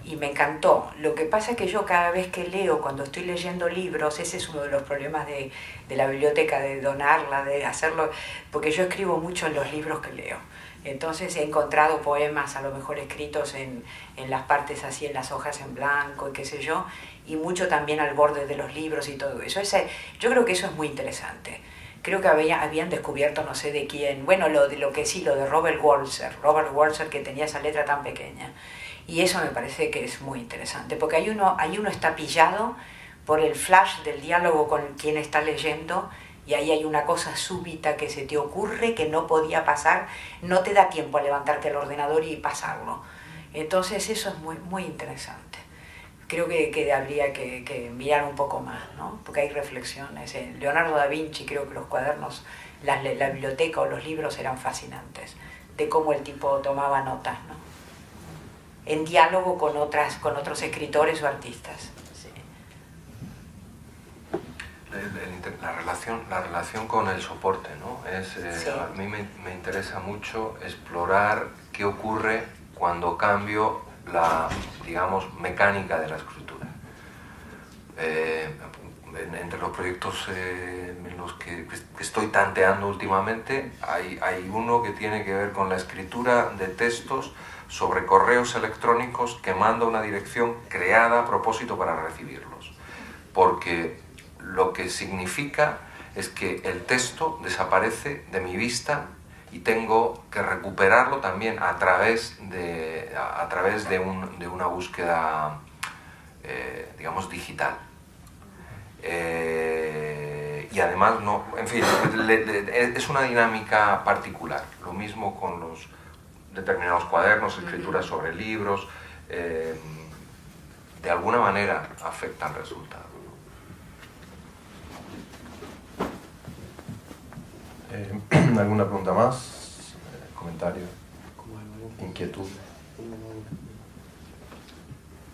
Y me encantó. Lo que pasa es que yo cada vez que leo, cuando estoy leyendo libros, ese es uno de los problemas de la biblioteca, de donarla, de hacerlo, porque yo escribo mucho en los libros que leo. Entonces he encontrado poemas a lo mejor escritos en las partes así, en las hojas en blanco y qué sé yo, y mucho también al borde de los libros y todo eso. Yo creo que eso es muy interesante. Creo que habían descubierto, no sé de quién, bueno, lo de Robert Walser, que tenía esa letra tan pequeña. Y eso me parece que es muy interesante, porque ahí uno está pillado por el flash del diálogo con quien está leyendo, y ahí hay una cosa súbita que se te ocurre que no podía pasar, no te da tiempo a levantarte al ordenador y pasarlo. Entonces eso es muy, muy interesante. Creo que habría que mirar un poco más, ¿no? Porque hay reflexiones. Leonardo da Vinci, creo que los cuadernos, la biblioteca o los libros eran fascinantes, de cómo el tipo tomaba notas, ¿no? En diálogo con otros escritores o artistas. La relación con el soporte, ¿no? Sí. A mí me interesa mucho explorar qué ocurre cuando cambio la, digamos, mecánica de la escritura. Entre los proyectos en los que estoy tanteando últimamente, hay uno que tiene que ver con la escritura de textos sobre correos electrónicos que manda una dirección creada a propósito para recibirlos. Porque lo que significa es que el texto desaparece de mi vista y tengo que recuperarlo también a través de una búsqueda, digamos, digital. Y además, no, en fin, es una dinámica particular. Lo mismo con los determinados cuadernos, escrituras sobre libros, de alguna manera afecta al resultado. ¿Alguna pregunta más? ¿Comentario? ¿Inquietud?